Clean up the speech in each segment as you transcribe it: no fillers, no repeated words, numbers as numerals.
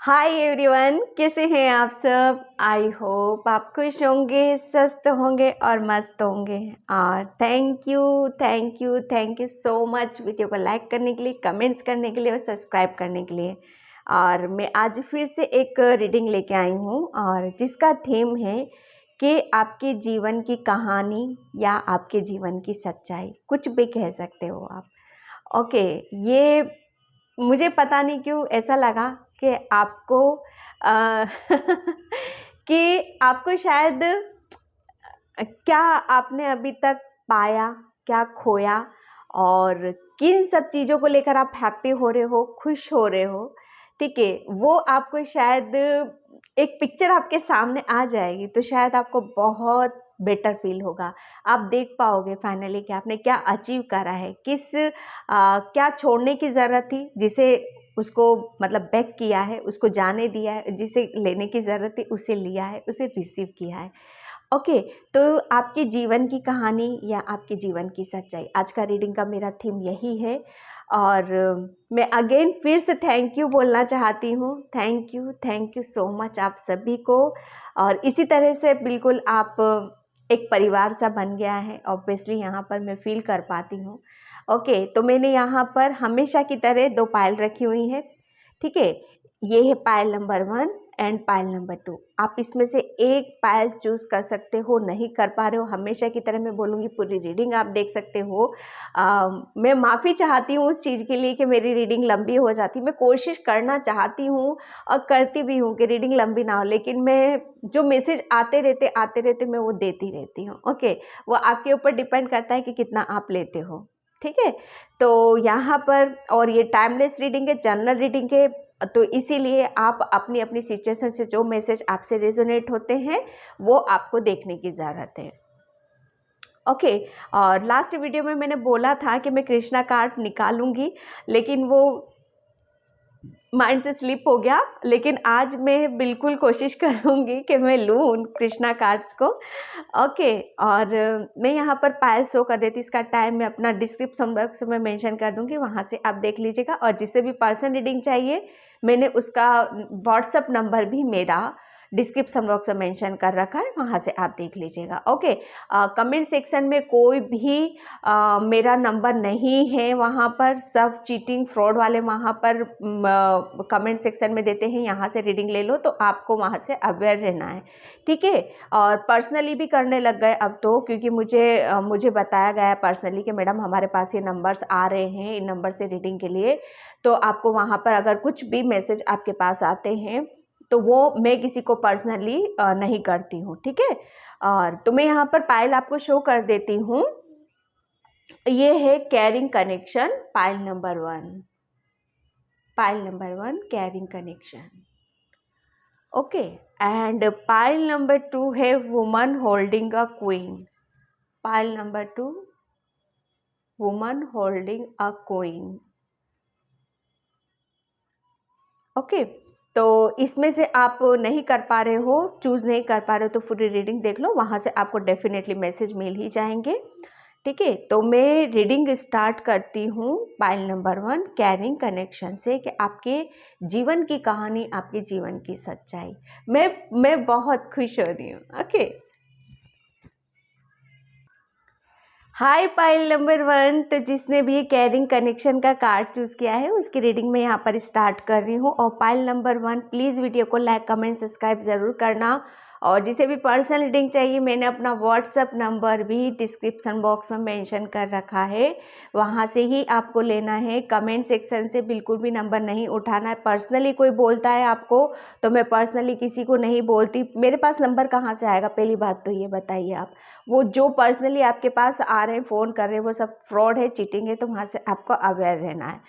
Hi everyone, कैसे हैं आप सब। आई होप आप खुश होंगे, स्वस्थ होंगे और मस्त होंगे। और thank you so much video को लाइक करने के लिए, कमेंट्स करने के लिए और सब्सक्राइब करने के लिए। और मैं आज फिर से एक रीडिंग लेके आई हूँ और जिसका थीम है कि आपके जीवन की कहानी या आपके जीवन की सच्चाई, कुछ भी कह सकते हो आप। ओके, ये मुझे पता नहीं क्यों ऐसा लगा कि आपको अ, कि आपको शायद क्या आपने अभी तक पाया, क्या खोया और किन सब चीज़ों को लेकर आप हैप्पी हो रहे हो, खुश हो रहे हो, ठीक है, वो आपको शायद एक पिक्चर आपके सामने आ जाएगी तो शायद आपको बहुत बेटर फील होगा। आप देख पाओगे फाइनली कि आपने क्या अचीव करा है, क्या छोड़ने की ज़रूरत थी जिसे उसको मतलब बैक किया है, उसको जाने दिया है, जिसे लेने की ज़रूरत थी उसे लिया है, उसे रिसीव किया है। ओके, तो आपके जीवन की कहानी या आपके जीवन की सच्चाई, आज का रीडिंग का मेरा थीम यही है। और मैं अगेन फिर से थैंक यू बोलना चाहती हूँ। थैंक यू सो मच आप सभी को। और इसी तरह से बिल्कुल आप एक परिवार सा बन गया है, ऑब्वियसली यहाँ पर मैं फील कर पाती हूँ। ओके, तो मैंने यहाँ पर हमेशा की तरह 2 पायल रखी हुई है, ठीक है। ये है पायल नंबर 1 एंड पायल नंबर 2। आप इसमें से एक पायल चूज कर सकते हो, नहीं कर पा रहे हो, हमेशा की तरह मैं बोलूँगी पूरी रीडिंग आप देख सकते हो। मैं माफ़ी चाहती हूँ उस चीज़ के लिए कि मेरी रीडिंग लंबी हो जाती, मैं कोशिश करना चाहती हूँ और करती भी हूँ कि रीडिंग लंबी ना हो, लेकिन मैं जो मैसेज आते रहते मैं वो देती रहती हूँ। ओके, वो आपके ऊपर डिपेंड करता है कि कितना आप लेते हो, ठीक है। तो यहाँ पर, और ये टाइमलेस रीडिंग है, जनरल रीडिंग है, तो इसीलिए आप अपनी अपनी सिचुएशन से जो मैसेज आपसे रेजोनेट होते हैं वो आपको देखने की ज़रूरत है। ओके, और लास्ट वीडियो में मैंने बोला था कि मैं कृष्णा कार्ड निकालूंगी, लेकिन वो माइंड से स्लिप हो गया। लेकिन आज मैं बिल्कुल कोशिश करूंगी कि मैं लूँ उन कृष्णा कार्ड्स को। ओके, और मैं यहाँ पर पायल शो कर देती, इसका टाइम मैं अपना डिस्क्रिप्शन बॉक्स में मेंशन कर दूंगी, वहाँ से आप देख लीजिएगा। और जिसे भी पर्सन रीडिंग चाहिए, मैंने उसका व्हाट्सअप नंबर भी मेरा डिस्क्रिप्शन बॉक्स में मेंशन कर रखा है, वहाँ से आप देख लीजिएगा। ओके, कमेंट सेक्शन में कोई भी मेरा नंबर नहीं है, वहाँ पर सब चीटिंग फ्रॉड वाले वहाँ पर कमेंट सेक्शन में देते हैं, यहाँ से रीडिंग ले लो, तो आपको वहाँ से अवेयर रहना है, ठीक है। और पर्सनली भी करने लग गए अब तो, क्योंकि मुझे बताया गया है पर्सनली कि मैडम हमारे पास ये नंबर्स आ रहे हैं, इन नंबर से रीडिंग के लिए, तो आपको वहाँ पर अगर कुछ भी मैसेज आपके पास आते हैं तो वो मैं किसी को पर्सनली नहीं करती हूँ, ठीक है। और तो मैं यहाँ पर पायल आपको शो कर देती हूँ। ये है carrying connection, pile number 1 carrying connection. Okay, and pile number 2 है woman holding a queen. Pile number 2 woman holding a queen. Okay, तो इसमें से आप नहीं कर पा रहे हो, चूज नहीं कर पा रहे हो, तो पूरी रीडिंग देख लो, वहां से आपको डेफिनेटली मैसेज मिल ही जाएंगे, ठीक है। तो मैं रीडिंग स्टार्ट करती हूँ पाइल नंबर 1 कैरिंग कनेक्शन से, कि आपके जीवन की कहानी, आपके जीवन की सच्चाई। मैं बहुत खुश हो रही हूँ। ओके, हाय पाइल नंबर 1। तो जिसने भी ये कैरिंग कनेक्शन का कार्ड चूज किया है उसकी रीडिंग में यहाँ पर स्टार्ट कर रही हूँ। और पाइल नंबर 1, प्लीज़ वीडियो को लाइक कमेंट सब्सक्राइब ज़रूर करना। और जिसे भी पर्सनल रीडिंग चाहिए, मैंने अपना व्हाट्सअप नंबर भी डिस्क्रिप्शन बॉक्स में मेंशन कर रखा है, वहाँ से ही आपको लेना है। कमेंट सेक्शन से बिल्कुल भी नंबर नहीं उठाना है। पर्सनली कोई बोलता है आपको तो मैं पर्सनली किसी को नहीं बोलती, मेरे पास नंबर कहाँ से आएगा, पहली बात तो ये बताइए आप। वो जो पर्सनली आपके पास आ रहे हैं, फ़ोन कर रहे हैं, वो सब फ्रॉड है, चीटिंग है, तो वहाँ से आपको अवेयर रहना है।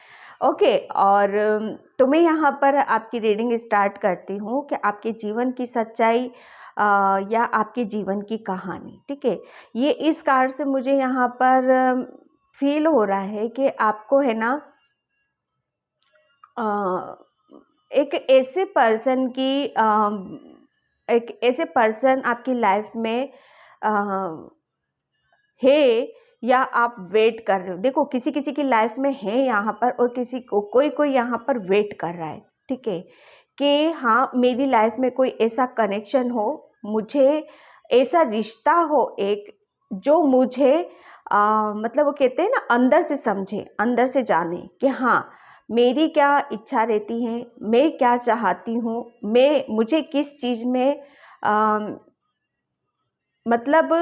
ओके, और तो मैं यहाँ पर आपकी रीडिंग स्टार्ट करती हूँ कि आपके जीवन की सच्चाई या आपके जीवन की कहानी, ठीक है। ये इस कार्ड से मुझे यहाँ पर फील हो रहा है कि आपको है ना एक ऐसे पर्सन की एक ऐसे पर्सन आपकी लाइफ में है, या आप वेट कर रहे हो। देखो, किसी किसी की लाइफ में है यहाँ पर, और किसी को कोई यहाँ पर वेट कर रहा है, ठीक है। कि हाँ, मेरी लाइफ में कोई ऐसा कनेक्शन हो, मुझे ऐसा रिश्ता हो एक, जो मुझे मतलब वो कहते हैं ना, अंदर से समझे, अंदर से जाने कि हाँ, मेरी क्या इच्छा रहती है, मैं क्या चाहती हूँ, मुझे किस चीज़ में मतलब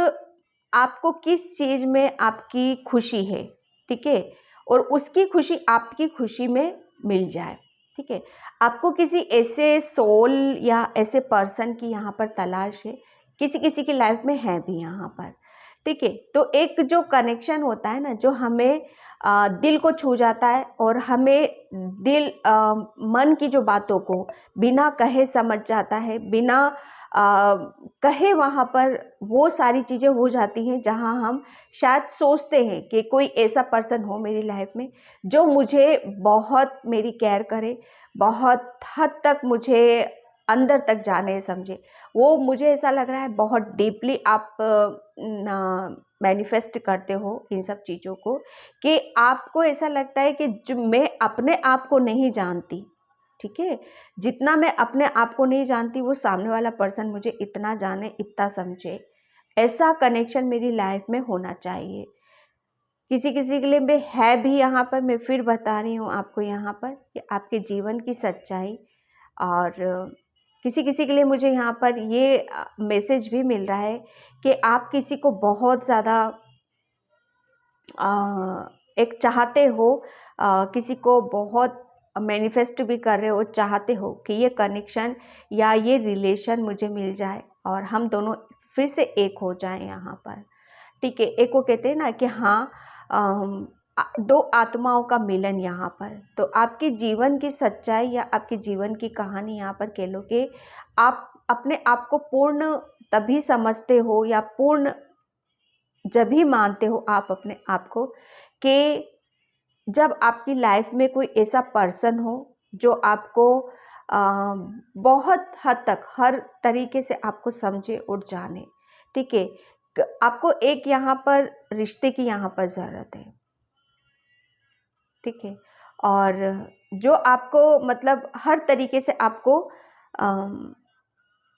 आपको किस चीज़ में आपकी खुशी है, ठीक है? और उसकी खुशी आपकी खुशी में मिल जाए, ठीक है? आपको किसी ऐसे सोल या ऐसे पर्सन की यहाँ पर तलाश है, किसी-किसी की लाइफ में है भी यहाँ पर, ठीक है? तो एक जो कनेक्शन होता है ना, जो हमें दिल को छू जाता है और हमें मन की जो बातों को बिना कहे समझ जाता है, बिना कहे वहाँ पर वो सारी चीज़ें हो जाती हैं, जहाँ हम शायद सोचते हैं कि कोई ऐसा पर्सन हो मेरी लाइफ में जो मुझे बहुत मेरी केयर करे, बहुत हद तक मुझे अंदर तक जाने समझे। वो मुझे ऐसा लग रहा है बहुत डीपली आप मैनिफेस्ट करते हो इन सब चीज़ों को, कि आपको ऐसा लगता है कि जो मैं अपने आप को नहीं जानती, ठीक है? जितना मैं अपने आप को नहीं जानती, वो सामने वाला पर्सन मुझे इतना जाने, इतना समझे। ऐसा कनेक्शन मेरी लाइफ में होना चाहिए। किसी-किसी के लिए भी है भी यहाँ पर, मैं फिर बता रही हूँ आपको यहाँ पर कि आपके जीवन की सच्चाई। और किसी-किसी के लिए मुझे यहाँ पर ये मैसेज भी मिल रहा है कि आप किसी को बहुत ज़्यादा एक चाहते हो, किसी को बहुत मैनिफेस्ट भी कर रहे हो, चाहते हो कि ये कनेक्शन या ये रिलेशन मुझे मिल जाए और हम दोनों फिर से एक हो जाएं यहाँ पर, ठीक है? एक वो कहते हैं ना कि हाँ, दो आत्माओं का मिलन यहाँ पर। तो आपके जीवन की सच्चाई या आपके जीवन की कहानी यहाँ पर कह लो कि आप अपने आप को पूर्ण तभी समझते हो या पूर्ण जब ही मानते हो आप अपने आप को, कि जब आपकी लाइफ में कोई ऐसा पर्सन हो जो आपको बहुत हद तक हर तरीके से आपको समझे और जाने, ठीक है? आपको एक यहाँ पर रिश्ते की यहाँ पर ज़रूरत है, ठीक है? और जो आपको मतलब हर तरीके से आपको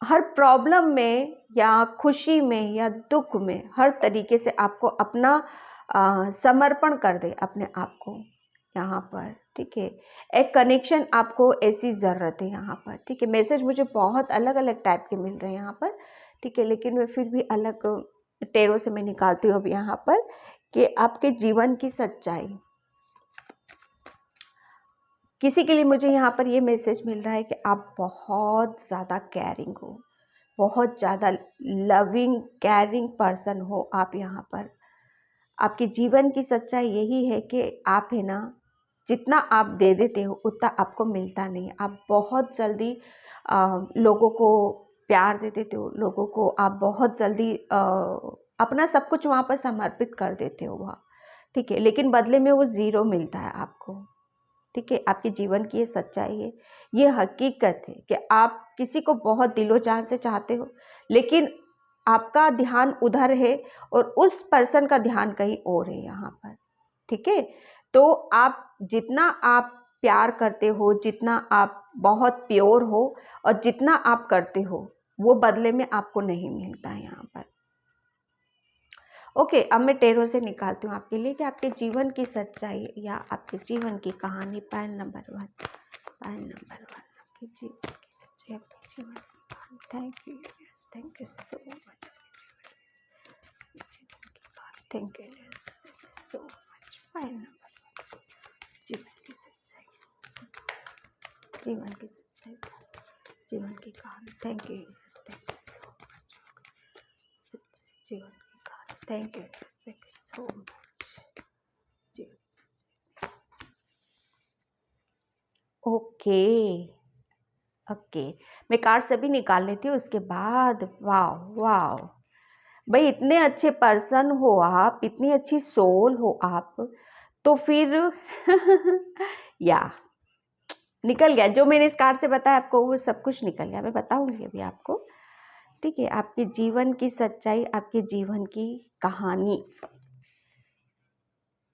हर प्रॉब्लम में या खुशी में या दुख में हर तरीके से आपको अपना समर्पण कर दे अपने आप को यहाँ पर, ठीक है? एक कनेक्शन आपको ऐसी ज़रूरत है यहाँ पर, ठीक है? मैसेज मुझे बहुत अलग अलग टाइप के मिल रहे हैं यहाँ पर, ठीक है? लेकिन मैं फिर भी अलग टेरों से मैं निकालती हूँ अब यहाँ पर कि आपके जीवन की सच्चाई। किसी के लिए मुझे यहाँ पर ये मैसेज मिल रहा है कि आप बहुत ज़्यादा केयरिंग हो, बहुत ज़्यादा लविंग केयरिंग पर्सन हो आप यहाँ पर। आपके जीवन की सच्चाई यही है कि आप है ना, जितना आप दे देते हो उतना आपको मिलता नहीं है। आप बहुत जल्दी लोगों को प्यार दे देते हो, लोगों को आप बहुत जल्दी अपना सब कुछ वहाँ पर समर्पित कर देते हो वहाँ, ठीक है? लेकिन बदले में वो ज़ीरो मिलता है आपको, ठीक है? आपके जीवन की ये सच्चाई है, ये हकीकत है कि आप किसी को बहुत दिलो जान से चाहते हो, लेकिन आपका ध्यान उधर है और उस पर्सन का ध्यान कहीं और है यहाँ पर, ठीक है? तो आप जितना आप प्यार करते हो, जितना आप बहुत प्योर हो और जितना आप करते हो, वो बदले में आपको नहीं मिलता है यहाँ पर। ओके, अब मैं टेरो से निकालती हूँ आपके लिए कि आपके जीवन की सच्चाई या आपके जीवन की कहानी। पाइल नंबर 1, पाइल नंबर 1, आपके जीवन की सच्चाई, आपके जीवन की कहानी। Thank you universe, thank you so much. जीवन की कहानी, thank you universe so much. Pile number 1, जीवन की सच्चाई, जीवन की सच्चाई, जीवन की कहानी। Thank you universe, thank you so much. जीवन की कहानी, thank you universe, thank you so much. जीवन की सच्चाई। ओके, ओके, मैं कार्ड सभी निकाल लेती हूँ उसके बाद। वाह वाह भाई, इतने अच्छे पर्सन हो आप, इतनी अच्छी सोल हो आप, तो फिर या निकल गया जो मैंने इस कार्ड से बताया आपको, वो सब कुछ निकल गया। मैं बताऊंगी अभी आपको, ठीक है? आपके जीवन की सच्चाई, आपके जीवन की कहानी।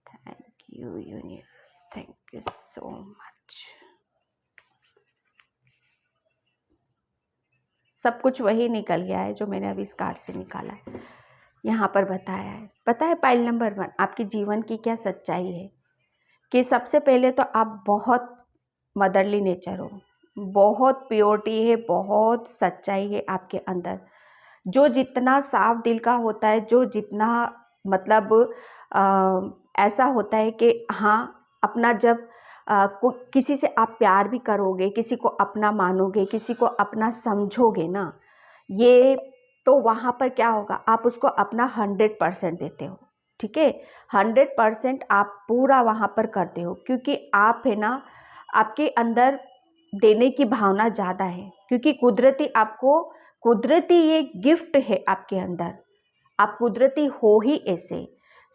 Thank you universe, thank you so much. सब कुछ वही निकल गया है जो मैंने अभी इस कार्ड से निकाला है। यहाँ पर बताया है, पता है पाइल नंबर 1 आपके जीवन की क्या सच्चाई है कि सबसे पहले तो आप बहुत मदरली नेचर हो, बहुत प्योरिटी है, बहुत सच्चाई है आपके अंदर। जो जितना साफ दिल का होता है, जो जितना मतलब ऐसा होता है कि हाँ अपना जब किसी से आप प्यार भी करोगे, किसी को अपना मानोगे, किसी को अपना समझोगे ना, ये तो वहाँ पर क्या होगा, आप उसको अपना 100% देते हो। ठीक है, 100% आप पूरा वहाँ पर करते हो, क्योंकि आप है ना, आपके अंदर देने की भावना ज़्यादा है, क्योंकि कुदरती ये गिफ्ट है आपके अंदर। आप कुदरती हो ही ऐसे,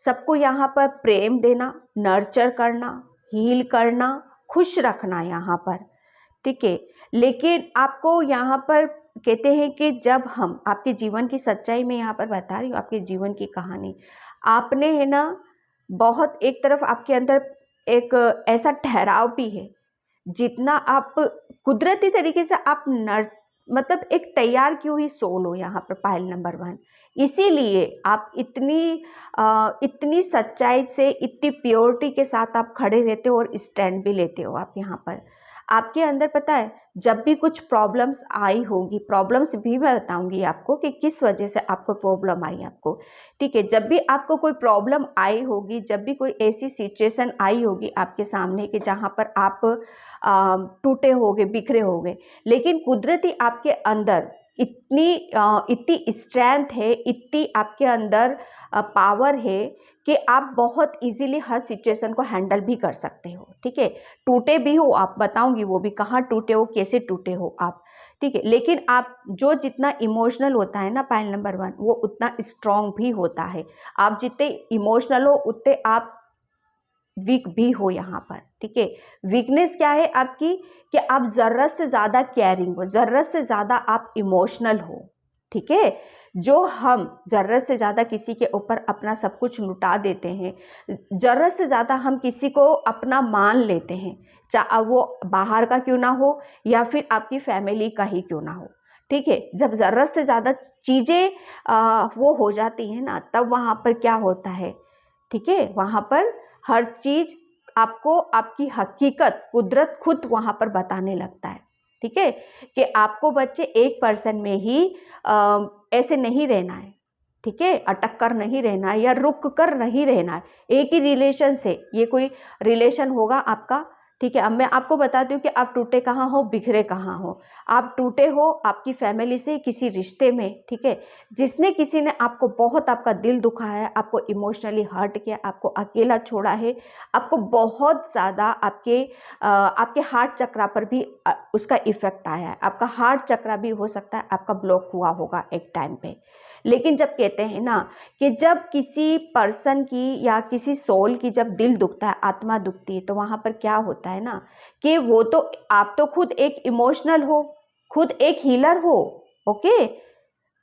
सबको यहाँ पर प्रेम देना, नर्चर करना, हील करना, खुश रखना यहाँ पर। ठीक है, लेकिन आपको यहाँ पर कहते हैं कि जब हम आपके जीवन की सच्चाई में यहाँ पर बता रही हूँ, आपके जीवन की कहानी, आपने है ना बहुत एक तरफ आपके अंदर एक ऐसा ठहराव भी है, जितना आप कुदरती तरीके से आप मतलब एक तैयार की हुई सोल हो यहाँ पर पाइल नंबर 1। इसीलिए आप इतनी सच्चाई से, इतनी प्योरिटी के साथ आप खड़े रहते हो और स्टैंड भी लेते हो आप यहाँ पर। आपके अंदर पता है, जब भी कुछ प्रॉब्लम्स आई होगी, प्रॉब्लम्स भी मैं बताऊंगी आपको कि किस वजह से आपको प्रॉब्लम आई आपको। ठीक है, जब भी आपको कोई प्रॉब्लम आई होगी, जब भी कोई ऐसी सिचुएशन आई होगी आपके सामने कि जहाँ पर आप टूटे होगे, बिखरे होगे, लेकिन कुदरती आपके अंदर इतनी स्ट्रेंथ है, इतनी आपके अंदर पावर है कि आप बहुत इजीली हर सिचुएशन को हैंडल भी कर सकते हो। ठीक है, टूटे भी हो आप, बताऊंगी वो भी कहाँ टूटे हो, कैसे टूटे हो आप। ठीक है, लेकिन आप जो जितना इमोशनल होता है ना पाइल नंबर 1, वो उतना स्ट्रांग भी होता है। आप जितने इमोशनल हो उतने आप वीक भी हो यहाँ पर। ठीक है, वीकनेस क्या है आपकी कि आप ज़रूरत से ज़्यादा केयरिंग हो, ज़रूरत से ज़्यादा आप इमोशनल हो। ठीक है, जो हम ज़रूरत से ज़्यादा किसी के ऊपर अपना सब कुछ लुटा देते हैं, ज़रूरत से ज़्यादा हम किसी को अपना मान लेते हैं, चाहे वो बाहर का क्यों ना हो या फिर आपकी फैमिली का ही क्यों ना हो। ठीक है, जब ज़रूरत से ज़्यादा चीज़ें वो हो जाती हैं ना, तब वहाँ पर क्या होता है, ठीक है, वहाँ पर हर चीज़ आपको आपकी हकीकत कुदरत खुद वहाँ पर बताने लगता है। ठीक है, कि आपको बच्चे एक पर्सन में ही ऐसे नहीं रहना है। ठीक है, अटक कर नहीं रहना है या रुक कर नहीं रहना है एक ही रिलेशन से। ये कोई रिलेशन होगा आपका। ठीक है, अब मैं आपको बताती हूँ कि आप टूटे कहाँ हो, बिखरे कहाँ हो। आप टूटे हो आपकी फैमिली से, किसी रिश्ते में। ठीक है, जिसने किसी ने आपको बहुत आपका दिल दुखाया है, आपको इमोशनली हर्ट किया, आपको अकेला छोड़ा है, आपको बहुत ज़्यादा आपके हार्ट चक्रा पर भी उसका इफेक्ट आया है। आपका हार्ट चक्रा भी हो सकता है आपका ब्लॉक हुआ होगा एक टाइम पे। लेकिन जब कहते हैं ना कि जब किसी पर्सन की या किसी सोल की जब दिल दुखता है, आत्मा दुखती है, तो वहाँ पर क्या होता है ना कि वो तो आप तो खुद एक इमोशनल हो, खुद एक हीलर हो। ओके,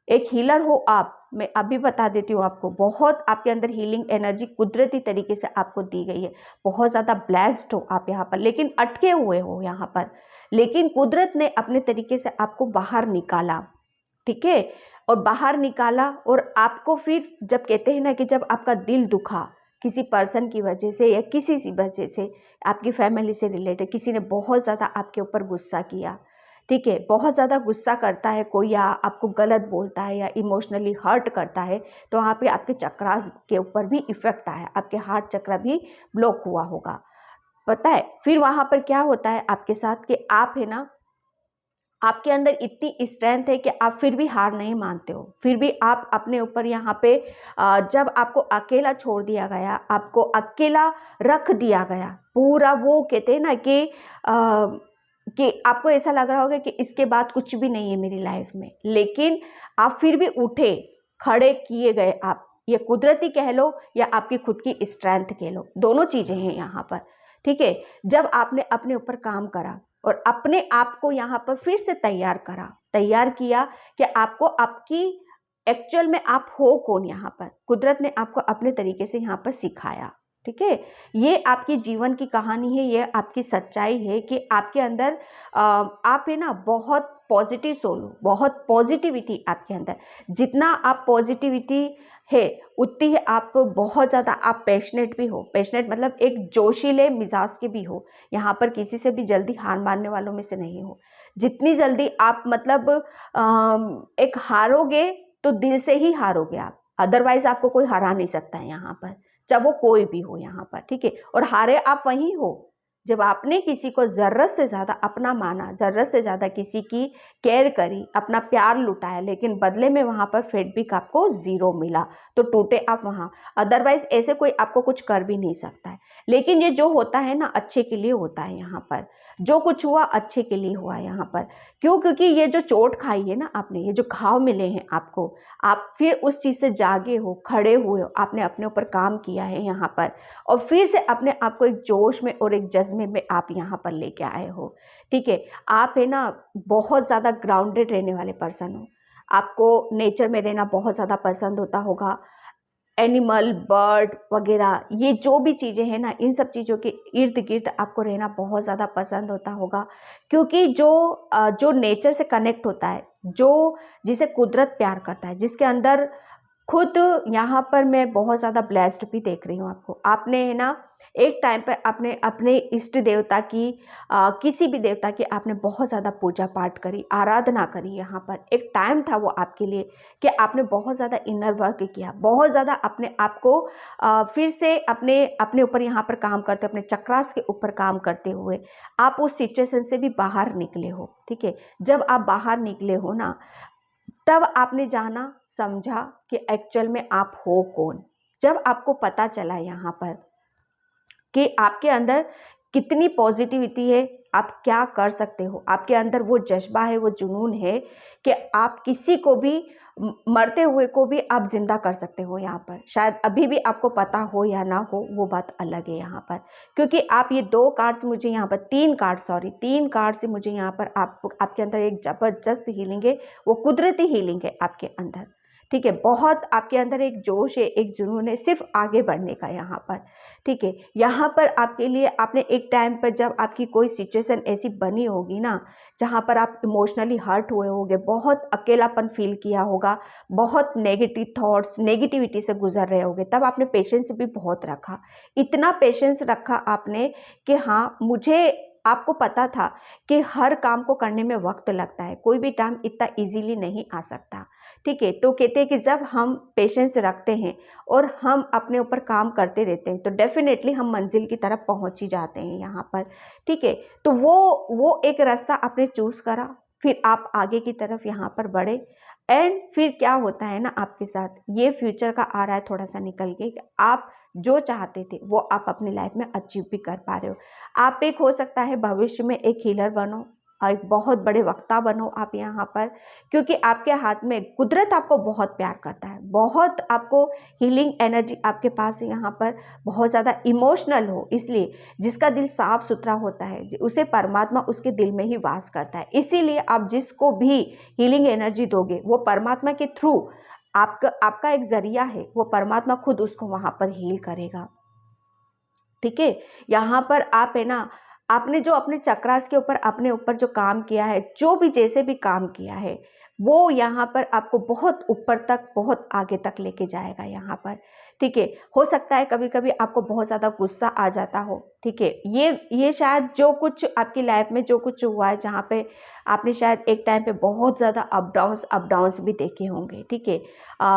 एक हीलर हो आप। मैं अभी बता देती हूँ आपको, बहुत आपके अंदर हीलिंग एनर्जी कुदरती तरीके से आपको दी गई है। बहुत ज़्यादा ब्लेस्ड हो आप यहाँ पर, लेकिन अटके हुए हो यहाँ पर। लेकिन कुदरत ने अपने तरीके से आपको बाहर निकाला। ठीक है, और बाहर निकाला, और आपको फिर जब कहते हैं ना कि जब आपका दिल दुखा किसी पर्सन की वजह से या किसी सी वजह से, आपकी फैमिली से रिलेटेड किसी ने बहुत ज़्यादा आपके ऊपर गुस्सा किया। ठीक है, बहुत ज़्यादा गुस्सा करता है कोई, या आपको गलत बोलता है या इमोशनली हर्ट करता है, तो वहाँ पे आपके चक्रास के ऊपर भी इफेक्ट आया, आपके हार्ट चक्र भी ब्लॉक हुआ होगा। पता है फिर वहाँ पर क्या होता है आपके साथ कि आप है ना, आपके अंदर इतनी स्ट्रेंथ है कि आप फिर भी हार नहीं मानते हो। फिर भी आप अपने ऊपर यहाँ पे जब आपको अकेला छोड़ दिया गया, आपको अकेला रख दिया गया, पूरा वो कहते हैं ना कि आपको ऐसा लग रहा होगा कि इसके बाद कुछ भी नहीं है मेरी लाइफ में, लेकिन आप फिर भी उठे, खड़े किए गए आप। ये कुदरती कह लो या आपकी खुद की स्ट्रेंथ कह लो, दोनों चीज़ें हैं यहाँ पर। ठीक है, जब आपने अपने ऊपर काम करा और अपने आप को यहाँ पर फिर से तैयार किया कि आपको आपकी एक्चुअल में आप हो कौन, यहाँ पर कुदरत ने आपको अपने तरीके से यहाँ पर सिखाया। ठीक है। ये आपकी जीवन की कहानी है, ये आपकी सच्चाई है कि आपके अंदर आप है ना बहुत पॉजिटिव सोल हो, बहुत पॉजिटिविटी आपके अंदर। जितना आप पॉजिटिविटी है उतनी ही आप बहुत ज़्यादा आप पैशनेट भी हो। पैशनेट मतलब एक जोशीले मिजाज के भी हो। यहाँ पर किसी से भी जल्दी हार मानने वालों में से नहीं हो। जितनी जल्दी आप मतलब एक हारोगे तो दिल से ही हारोगे आप, अदरवाइज आपको कोई हरा नहीं सकता है यहाँ पर, चाहे वो कोई भी हो यहाँ पर, ठीक है। और हारे आप वहीं हो जब आपने किसी को ज़रूरत से ज़्यादा अपना माना, ज़रूरत से ज़्यादा किसी की केयर करी, अपना प्यार लुटाया, लेकिन बदले में वहाँ पर फीडबैक आपको ज़ीरो मिला, तो टूटे आप वहाँ। अदरवाइज ऐसे कोई आपको कुछ कर भी नहीं सकता है। लेकिन ये जो होता है ना अच्छे के लिए होता है। यहाँ पर जो कुछ हुआ अच्छे के लिए हुआ यहाँ पर। क्यों? क्योंकि ये जो चोट खाई है ना आपने, ये जो घाव मिले हैं आपको, आप फिर उस चीज़ से जागे हो, खड़े हुए हो, आपने अपने ऊपर काम किया है यहाँ पर, और फिर से अपने आप को एक जोश में और एक जज्बे में आप यहाँ पर लेके आए हो, ठीक है। आप है ना बहुत ज़्यादा ग्राउंडेड रहने वाले पर्सन हो। आपको नेचर में रहना बहुत ज़्यादा पसंद होता होगा। एनिमल, बर्ड वगैरह, ये जो भी चीज़ें हैं ना, इन सब चीज़ों के इर्द गिर्द आपको रहना बहुत ज़्यादा पसंद होता होगा। क्योंकि जो नेचर से कनेक्ट होता है, जो जिसे कुदरत प्यार करता है, जिसके अंदर खुद, यहाँ पर मैं बहुत ज़्यादा ब्लेस्ड भी देख रही हूँ आपको। आपने है ना एक टाइम पर आपने अपने इष्ट देवता की, किसी भी देवता की आपने बहुत ज़्यादा पूजा पाठ करी, आराधना करी। यहाँ पर एक टाइम था वो आपके लिए कि आपने बहुत ज़्यादा इनर वर्क किया, बहुत ज़्यादा अपने आप को फिर से अपने अपने ऊपर यहाँ पर काम करते, अपने चक्रास के ऊपर काम करते हुए आप उस सिचुएशन से भी बाहर निकले हो, ठीक है। जब आप बाहर निकले हो ना, तब आपने जाना समझा कि एक्चुअल में आप हो कौन। जब आपको पता चला यहाँ पर कि आपके अंदर कितनी पॉजिटिविटी है, आप क्या कर सकते हो, आपके अंदर वो जज्बा है, वो जुनून है कि आप किसी को भी, मरते हुए को भी आप जिंदा कर सकते हो। यहाँ पर शायद अभी भी आपको पता हो या ना हो, वो बात अलग है यहाँ पर। क्योंकि आप ये दो कार्ड्स मुझे यहाँ पर, तीन कार्ड से मुझे यहाँ पर आपके अंदर एक ज़बरदस्त हीलिंग है, वो कुदरती हीलिंग है आपके अंदर, ठीक है। बहुत आपके अंदर एक जोश है, एक जुनून है सिर्फ आगे बढ़ने का यहाँ पर, ठीक है। यहाँ पर आपके लिए, आपने एक टाइम पर जब आपकी कोई सिचुएशन ऐसी बनी होगी ना, जहाँ पर आप इमोशनली हर्ट हुए होगे, बहुत अकेलापन फील किया होगा, बहुत नेगेटिव थॉट्स, नेगेटिविटी से गुजर रहे होगे, तब आपने पेशेंस भी बहुत रखा। इतना पेशेंस रखा आपने कि हाँ, आपको पता था कि हर काम को करने में वक्त लगता है, कोई भी टाइम इतना इजीली नहीं आ सकता, ठीक है। तो कहते हैं कि जब हम पेशेंस रखते हैं और हम अपने ऊपर काम करते रहते हैं, तो डेफिनेटली हम मंजिल की तरफ पहुंच ही जाते हैं यहाँ पर, ठीक है। तो वो एक रास्ता आपने चूज करा, फिर आप आगे की तरफ यहाँ पर बढ़े, एंड फिर क्या होता है ना आपके साथ, ये फ्यूचर का आ रहा है थोड़ा सा निकल के, आप जो चाहते थे वो आप अपनी लाइफ में अचीव भी कर पा रहे हो। आप एक, हो सकता है भविष्य में एक हीलर बनो और एक बहुत बड़े वक्ता बनो आप यहाँ पर, क्योंकि आपके हाथ में, कुदरत आपको बहुत प्यार करता है, बहुत आपको हीलिंग एनर्जी आपके पास है यहाँ पर, बहुत ज़्यादा इमोशनल हो, इसलिए जिसका दिल साफ सुथरा होता है उसे परमात्मा उसके दिल में ही वास करता है। इसीलिए आप जिसको भी हीलिंग एनर्जी दोगे, वो परमात्मा के थ्रू, आपका एक जरिया है, वो परमात्मा खुद उसको वहाँ पर हील करेगा, ठीक है। यहाँ पर आप है ना, आपने जो अपने चक्रास के ऊपर, अपने ऊपर जो काम किया है, जो भी जैसे भी काम किया है, वो यहाँ पर आपको बहुत ऊपर तक, बहुत आगे तक लेके जाएगा यहाँ पर, ठीक है। हो सकता है कभी कभी आपको बहुत ज़्यादा गुस्सा आ जाता हो, ठीक है। ये शायद जो कुछ आपकी लाइफ में जो कुछ हुआ है, जहाँ पे आपने शायद एक टाइम पे बहुत ज़्यादा अप डाउन्स भी देखे होंगे, ठीक है।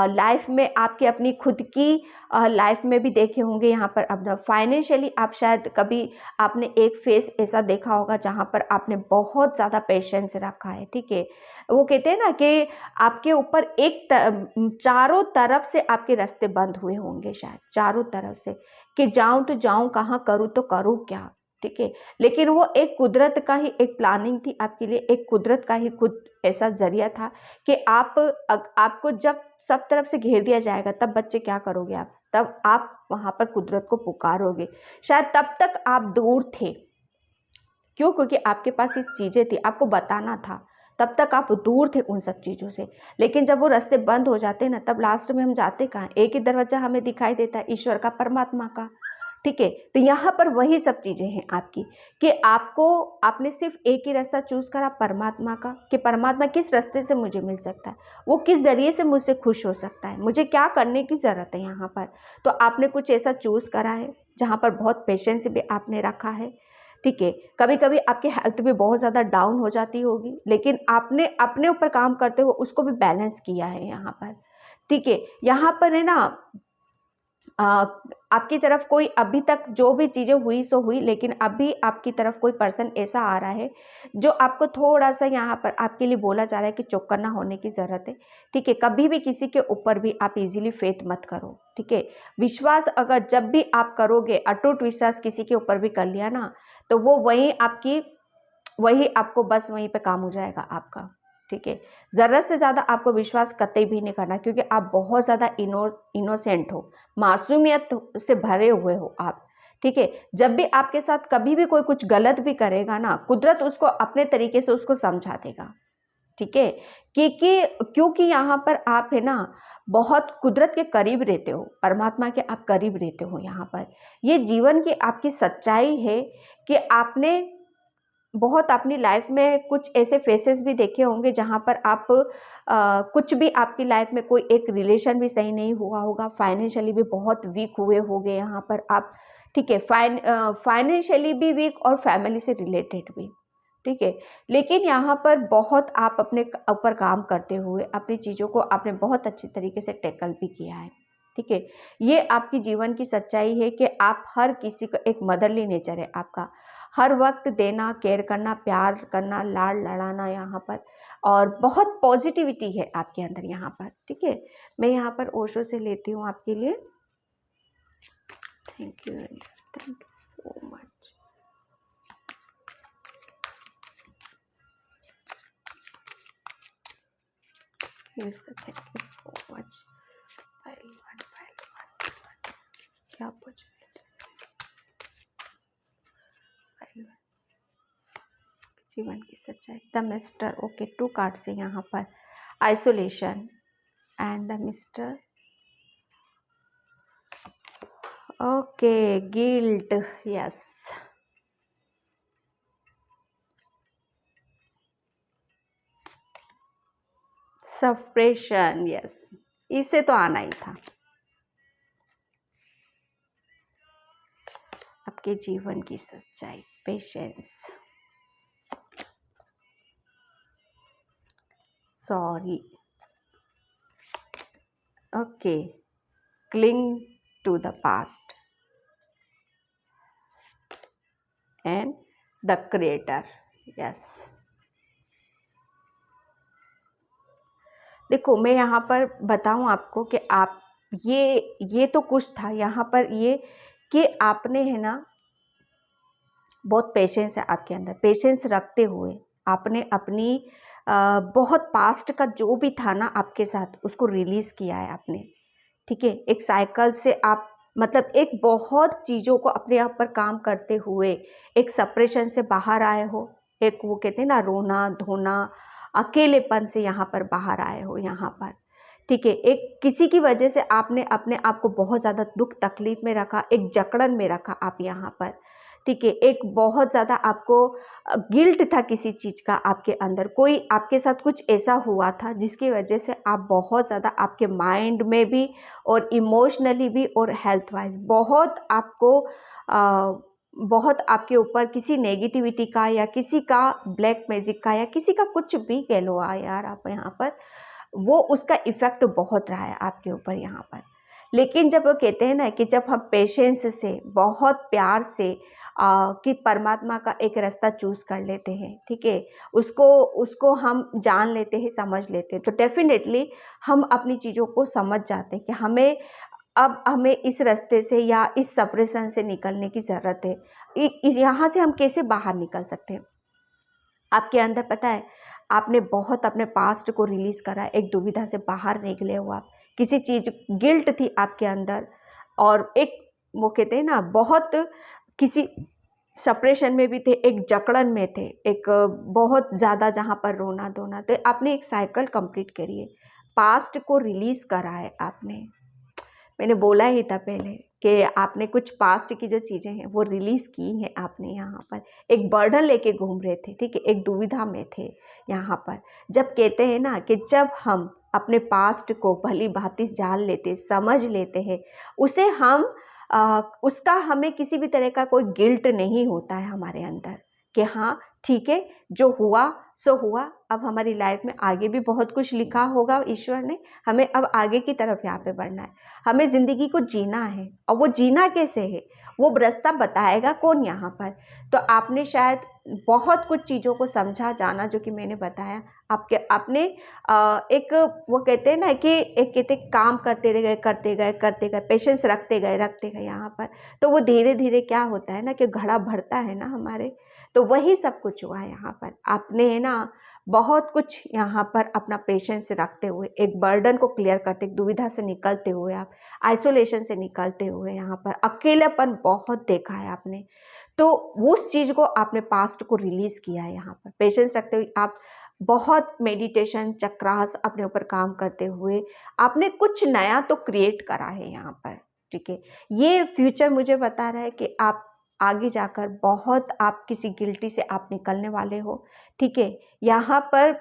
लाइफ में आपकी अपनी खुद की लाइफ में भी देखे होंगे यहाँ पर अपना फाइनेंशियली, आप शायद कभी आपने एक फेस ऐसा देखा होगा जहाँ पर आपने बहुत ज़्यादा पेशेंस रखा है, ठीक है। वो कहते हैं ना कि आपके ऊपर चारों तरफ से आपके रास्ते बंद हुए होंगे, शायद चारों तरफ से, कि जाऊं तो जाऊं कहाँ, करूँ तो करूँ क्या, ठीक है। लेकिन वो एक कुदरत का ही एक प्लानिंग थी आपके लिए, एक कुदरत का ही खुद ऐसा जरिया था कि आपको जब सब तरफ से घेर दिया जाएगा, तब बच्चे क्या करोगे आप, तब आप वहां पर कुदरत को पुकारोगे। शायद तब तक आप दूर थे, क्यों? क्योंकि आपके पास ये चीज़ें थी, आपको बताना था, तब तक आप दूर थे उन सब चीज़ों से। लेकिन जब वो रास्ते बंद हो जाते हैं ना, तब लास्ट में हम जाते कहाँ? एक ही दरवाजा हमें दिखाई देता है, ईश्वर का, परमात्मा का, ठीक है। तो यहाँ पर वही सब चीज़ें हैं आपकी कि आपने सिर्फ एक ही रास्ता चूज़ करा परमात्मा का, कि परमात्मा किस रास्ते से मुझे मिल सकता है, वो किस ज़रिए से मुझसे खुश हो सकता है, मुझे क्या करने की ज़रूरत है यहाँ पर। तो आपने कुछ ऐसा चूज़ करा है जहाँ पर बहुत पेशेंस भी आपने रखा है, ठीक है। कभी कभी आपकी हेल्थ भी बहुत ज़्यादा डाउन हो जाती होगी, लेकिन आपने अपने ऊपर काम करते हुए उसको भी बैलेंस किया है यहाँ पर, ठीक है। यहाँ पर है ना आ, आपकी तरफ कोई अभी तक जो भी चीज़ें हुई सो हुई, लेकिन अभी आपकी तरफ कोई पर्सन ऐसा आ रहा है जो आपको थोड़ा सा यहाँ पर आपके लिए बोला जा रहा है कि चौकन्ना होने की ज़रूरत है, ठीक है। कभी भी किसी के ऊपर भी आप इजीली फेथ मत करो, ठीक है। विश्वास अगर जब भी आप करोगे, अटूट विश्वास किसी के ऊपर भी कर लिया ना, तो वो वही आपको बस वहीं पे काम हो जाएगा आपका, ठीक है। ज़रूरत से ज़्यादा आपको विश्वास कतई भी नहीं करना, क्योंकि आप बहुत ज़्यादा इनोसेंट हो, मासूमियत से भरे हुए हो आप, ठीक है। जब भी आपके साथ कभी भी कोई कुछ गलत भी करेगा ना, कुदरत उसको अपने तरीके से उसको समझा देगा, ठीक है। क्योंकि यहाँ पर आप है ना बहुत कुदरत के करीब रहते हो, परमात्मा के आप करीब रहते हो। यहाँ पर ये जीवन की आपकी सच्चाई है कि आपने बहुत अपनी लाइफ में कुछ ऐसे फेसेस भी देखे होंगे जहाँ पर आप कुछ भी आपकी लाइफ में कोई एक रिलेशन भी सही नहीं हुआ होगा, फाइनेंशियली भी बहुत वीक हुए होंगे यहाँ पर आप, ठीक है। फाइनेंशियली भी वीक और फैमिली से रिलेटेड भी, ठीक है। लेकिन यहाँ पर बहुत आप अपने ऊपर काम करते हुए अपनी चीज़ों को आपने बहुत अच्छी तरीके से टैकल भी किया है, ठीक है। ये आपकी जीवन की सच्चाई है कि आप हर किसी को, एक मदरली नेचर है आपका, हर वक्त देना, केयर करना, प्यार करना, लाड़ लड़ाना यहाँ पर, और बहुत पॉजिटिविटी है आपके अंदर यहाँ पर, ठीक है। मैं यहाँ पर ओशो से लेती हूँ आपके लिए। Thank you so much. Thank you so much. क्या पूछ जीवन की सच्चाई, द मिस्टर, ओके, 2 कार्ड से यहाँ पर isolation and the mister, okay, guilt, yes, suppression, yes, इसे तो आना ही था। आपके जीवन की सच्चाई, patience, sorry, okay, cling to the past and the creator, yes. देखो मैं यहाँ पर बताऊँ आपको कि आप ये तो कुछ था यहाँ पर, ये कि आपने है ना बहुत पेशेंस है आपके अंदर, पेशेंस रखते हुए आपने अपनी बहुत पास्ट का जो भी था ना आपके साथ, उसको रिलीज़ किया है आपने, ठीक है। एक साइकिल से आप मतलब एक बहुत चीज़ों को अपने आप पर काम करते हुए एक सप्रेशन से बाहर आए हो, एक वो कहते हैं ना रोना धोना, अकेलेपन से यहाँ पर बाहर आए हो यहाँ पर, ठीक है। एक किसी की वजह से आपने अपने आप को बहुत ज़्यादा दुख तकलीफ में रखा, एक जकड़न में रखा आप यहाँ पर, ठीक है। एक बहुत ज़्यादा आपको गिल्ट था किसी चीज़ का आपके अंदर, कोई आपके साथ कुछ ऐसा हुआ था जिसकी वजह से आप बहुत ज़्यादा आपके माइंड में भी और इमोशनली भी और हेल्थ वाइज बहुत आपके ऊपर किसी नेगेटिविटी का या किसी का ब्लैक मैजिक का या किसी का कुछ भी कह लो यार आप यहाँ पर, वो उसका इफ़ेक्ट बहुत रहा है आपके ऊपर यहाँ पर। लेकिन जब वो कहते हैं ना कि जब हम पेशेंस से बहुत प्यार से कि परमात्मा का एक रास्ता चूज़ कर लेते हैं, ठीक है, उसको हम जान लेते हैं, समझ लेते हैं, तो डेफिनेटली हम अपनी चीज़ों को समझ जाते हैं कि हमें इस रास्ते से या इस सप्रेशन से निकलने की ज़रूरत है। यहाँ से हम कैसे बाहर निकल सकते हैं। आपके अंदर पता है आपने बहुत अपने पास्ट को रिलीज़ करा, एक दुविधा से बाहर निकले हो आप, किसी चीज़ गिल्ट थी आपके अंदर, और एक वो कहते हैं ना बहुत किसी सप्रेशन में भी थे, एक जकड़न में थे, एक बहुत ज़्यादा जहाँ पर रोना धोना, तो आपने एक साइकिल कंप्लीट करी है, पास्ट को रिलीज़ करा है आपने। मैंने बोला ही था पहले कि आपने कुछ पास्ट की जो चीज़ें हैं वो रिलीज़ की हैं आपने यहाँ पर। एक बर्डन लेके घूम रहे थे, ठीक है, एक दुविधा में थे यहाँ पर। जब कहते हैं ना कि जब हम अपने पास्ट को भली भांति जान लेते, समझ लेते हैं, उसे हम उसका हमें किसी भी तरह का कोई गिल्ट नहीं होता है हमारे अंदर कि हाँ ठीक है, जो हुआ सो हुआ। अब हमारी लाइफ में आगे भी बहुत कुछ लिखा होगा ईश्वर ने, हमें अब आगे की तरफ यहाँ पे बढ़ना है, हमें ज़िंदगी को जीना है। और वो जीना कैसे है वो रास्ता बताएगा कौन यहाँ पर। तो आपने शायद बहुत कुछ चीज़ों को समझा जाना जो कि मैंने बताया आपके, आपने एक वो कहते हैं ना कि एक कहते काम करते रह गए, करते गए करते गए, पेशेंस रखते गए यहाँ पर। तो वो धीरे धीरे क्या होता है ना कि घड़ा भरता है ना हमारे। तो वही सब कुछ हुआ है यहाँ पर। आपने है ना बहुत कुछ यहाँ पर अपना पेशेंस रखते हुए, एक बर्डन को क्लियर करते, एक दुविधा से निकलते हुए, आप आइसोलेशन से निकलते हुए यहाँ पर अकेलापन बहुत देखा है आपने। तो उस चीज़ को आपने पास्ट को रिलीज़ किया है यहाँ पर। पेशेंस रखते हुए आप बहुत मेडिटेशन चक्रास अपने ऊपर काम करते हुए आपने कुछ नया तो क्रिएट करा है यहाँ पर, ठीक है। ये फ्यूचर मुझे बता रहा है कि आप आगे जाकर बहुत, आप किसी गिल्टी से आप निकलने वाले हो, ठीक है। यहाँ पर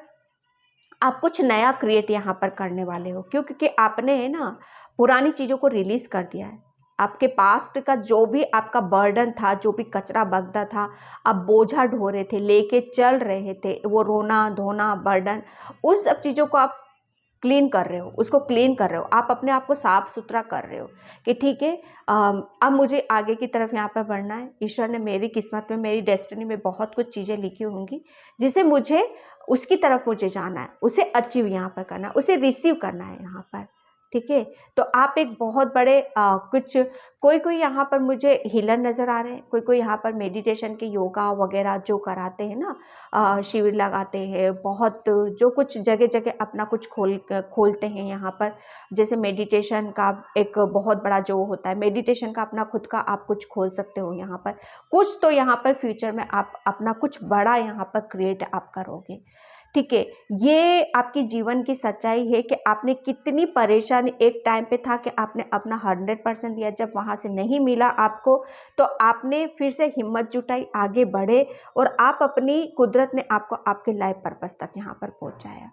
आप कुछ नया क्रिएट यहाँ पर करने वाले हो, क्योंकि आपने है ना पुरानी चीज़ों को रिलीज़ कर दिया है। आपके पास्ट का जो भी आपका बर्डन था, जो भी कचरा बगदा था, आप बोझा ढो रहे थे, लेके चल रहे थे, वो रोना धोना बर्डन, उस सब चीज़ों को आप क्लीन कर रहे हो, उसको क्लीन कर रहे हो, आप अपने आप को साफ सुथरा कर रहे हो कि ठीक है अब मुझे आगे की तरफ यहाँ पर बढ़ना है। ईश्वर ने मेरी किस्मत में, मेरी डेस्टिनी में बहुत कुछ चीज़ें लिखी होंगी जिसे मुझे उसकी तरफ मुझे जाना है, उसे अचीव यहाँ पर करना है, उसे रिसीव करना है यहाँ पर, ठीक है। तो आप एक बहुत बड़े कुछ, कोई यहाँ पर मुझे हीलर नज़र आ रहे हैं, कोई यहाँ पर मेडिटेशन के योगा वगैरह जो कराते हैं ना, शिविर लगाते हैं, बहुत जो कुछ जगह जगह अपना कुछ खोलते हैं यहाँ पर। जैसे मेडिटेशन का एक बहुत बड़ा जो होता है, मेडिटेशन का अपना खुद का आप कुछ खोल सकते हो यहाँ पर। कुछ तो यहाँ पर फ्यूचर में आप अपना कुछ बड़ा यहाँ पर क्रिएट आप करोगे, ठीक है। ये आपकी जीवन की सच्चाई है कि आपने कितनी परेशानी, एक टाइम पे था कि आपने अपना 100% दिया, जब वहाँ से नहीं मिला आपको तो आपने फिर से हिम्मत जुटाई, आगे बढ़े और आप अपनी कुदरत ने आपको आपके लाइफ पर्पस तक यहाँ पर पहुँचाया,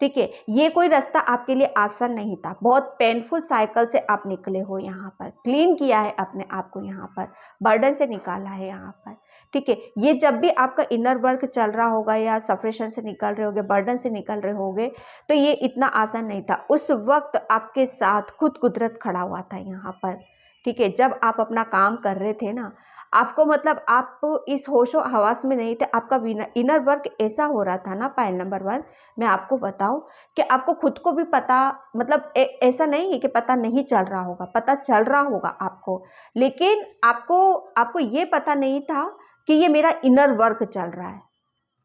ठीक है। ये कोई रास्ता आपके लिए आसान नहीं था, बहुत पेनफुल साइकिल से आप निकले हो यहाँ पर, क्लीन किया है अपने आप को यहाँ पर, बर्डन से निकाला है यहाँ पर, ठीक है। ये जब भी आपका इनर वर्क चल रहा होगा या सफरेशन से निकल रहे होगे, बर्डन से निकल रहे होगे, तो ये इतना आसान नहीं था। उस वक्त आपके साथ खुद कुदरत खड़ा हुआ था यहाँ पर, ठीक है। जब आप अपना काम कर रहे थे ना, आपको मतलब आप इस होशो हवास में नहीं थे, आपका इनर वर्क ऐसा हो रहा था ना। पायल नंबर 1 मैं आपको बताऊं कि आपको खुद को भी पता, मतलब ऐसा नहीं है कि पता नहीं चल रहा होगा, पता चल रहा होगा आपको, लेकिन आपको ये पता नहीं था कि ये मेरा इनर वर्क चल रहा है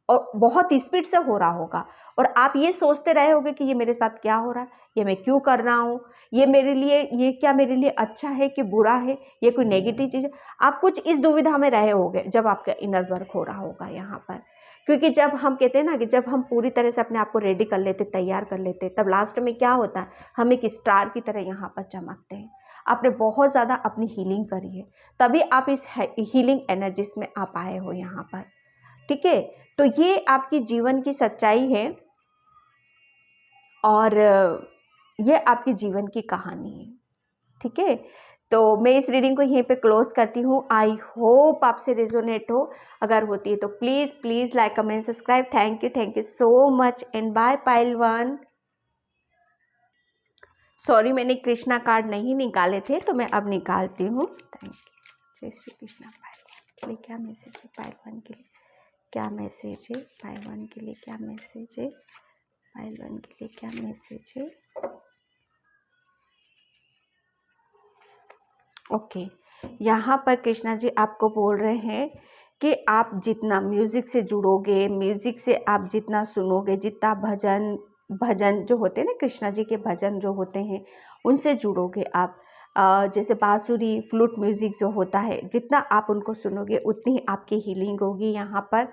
और बहुत स्पीड से हो रहा होगा। और आप ये सोचते रहे होगे कि ये मेरे साथ क्या हो रहा है, ये मैं क्यों कर रहा हूँ, ये मेरे लिए, ये क्या मेरे लिए अच्छा है कि बुरा है, ये कोई नेगेटिव चीज़ है। आप कुछ इस दुविधा में रहे होगे जब आपका इनर वर्क हो रहा होगा यहाँ पर। क्योंकि जब हम कहते हैं ना कि जब हम पूरी तरह से अपने आप को रेडी कर लेते, तैयार कर लेते, तब लास्ट में क्या होता है, हम एक स्टार की तरह यहाँ पर चमकते हैं। आपने बहुत ज़्यादा अपनी हीलिंग करी है, तभी आप इस हीलिंग एनर्जीज में आप आए हो यहाँ पर, ठीक है। तो ये आपकी जीवन की सच्चाई है और ये आपकी जीवन की कहानी है, ठीक है। तो मैं इस रीडिंग को यहीं पे क्लोज करती हूँ। आई होप आपसे रेजोनेट हो, अगर होती है तो please please like comment subscribe. Thank you so much and bye pile 1। Sorry मैंने कृष्णा कार्ड नहीं निकाले थे तो मैं अब निकालती हूँ। Thank you. जय श्री कृष्णा। पाइल 1 क्या मैसेज है, पाइल 1 के लिए क्या मैसेज है, पाइल 1 के लिए क्या मैसेज है, पाइल 1 के लिए क्या मैसेज है। ओके, यहाँ पर कृष्णा जी आपको बोल रहे हैं कि आप जितना म्यूज़िक से जुड़ोगे, म्यूज़िक से आप जितना सुनोगे, जितना भजन जो होते हैं ना, कृष्णा जी के भजन जो होते हैं उनसे जुड़ोगे आप। जैसे बांसुरी, फ्लूट म्यूज़िक जो होता है, जितना आप उनको सुनोगे उतनी ही आपकी हीलिंग होगी यहाँ पर,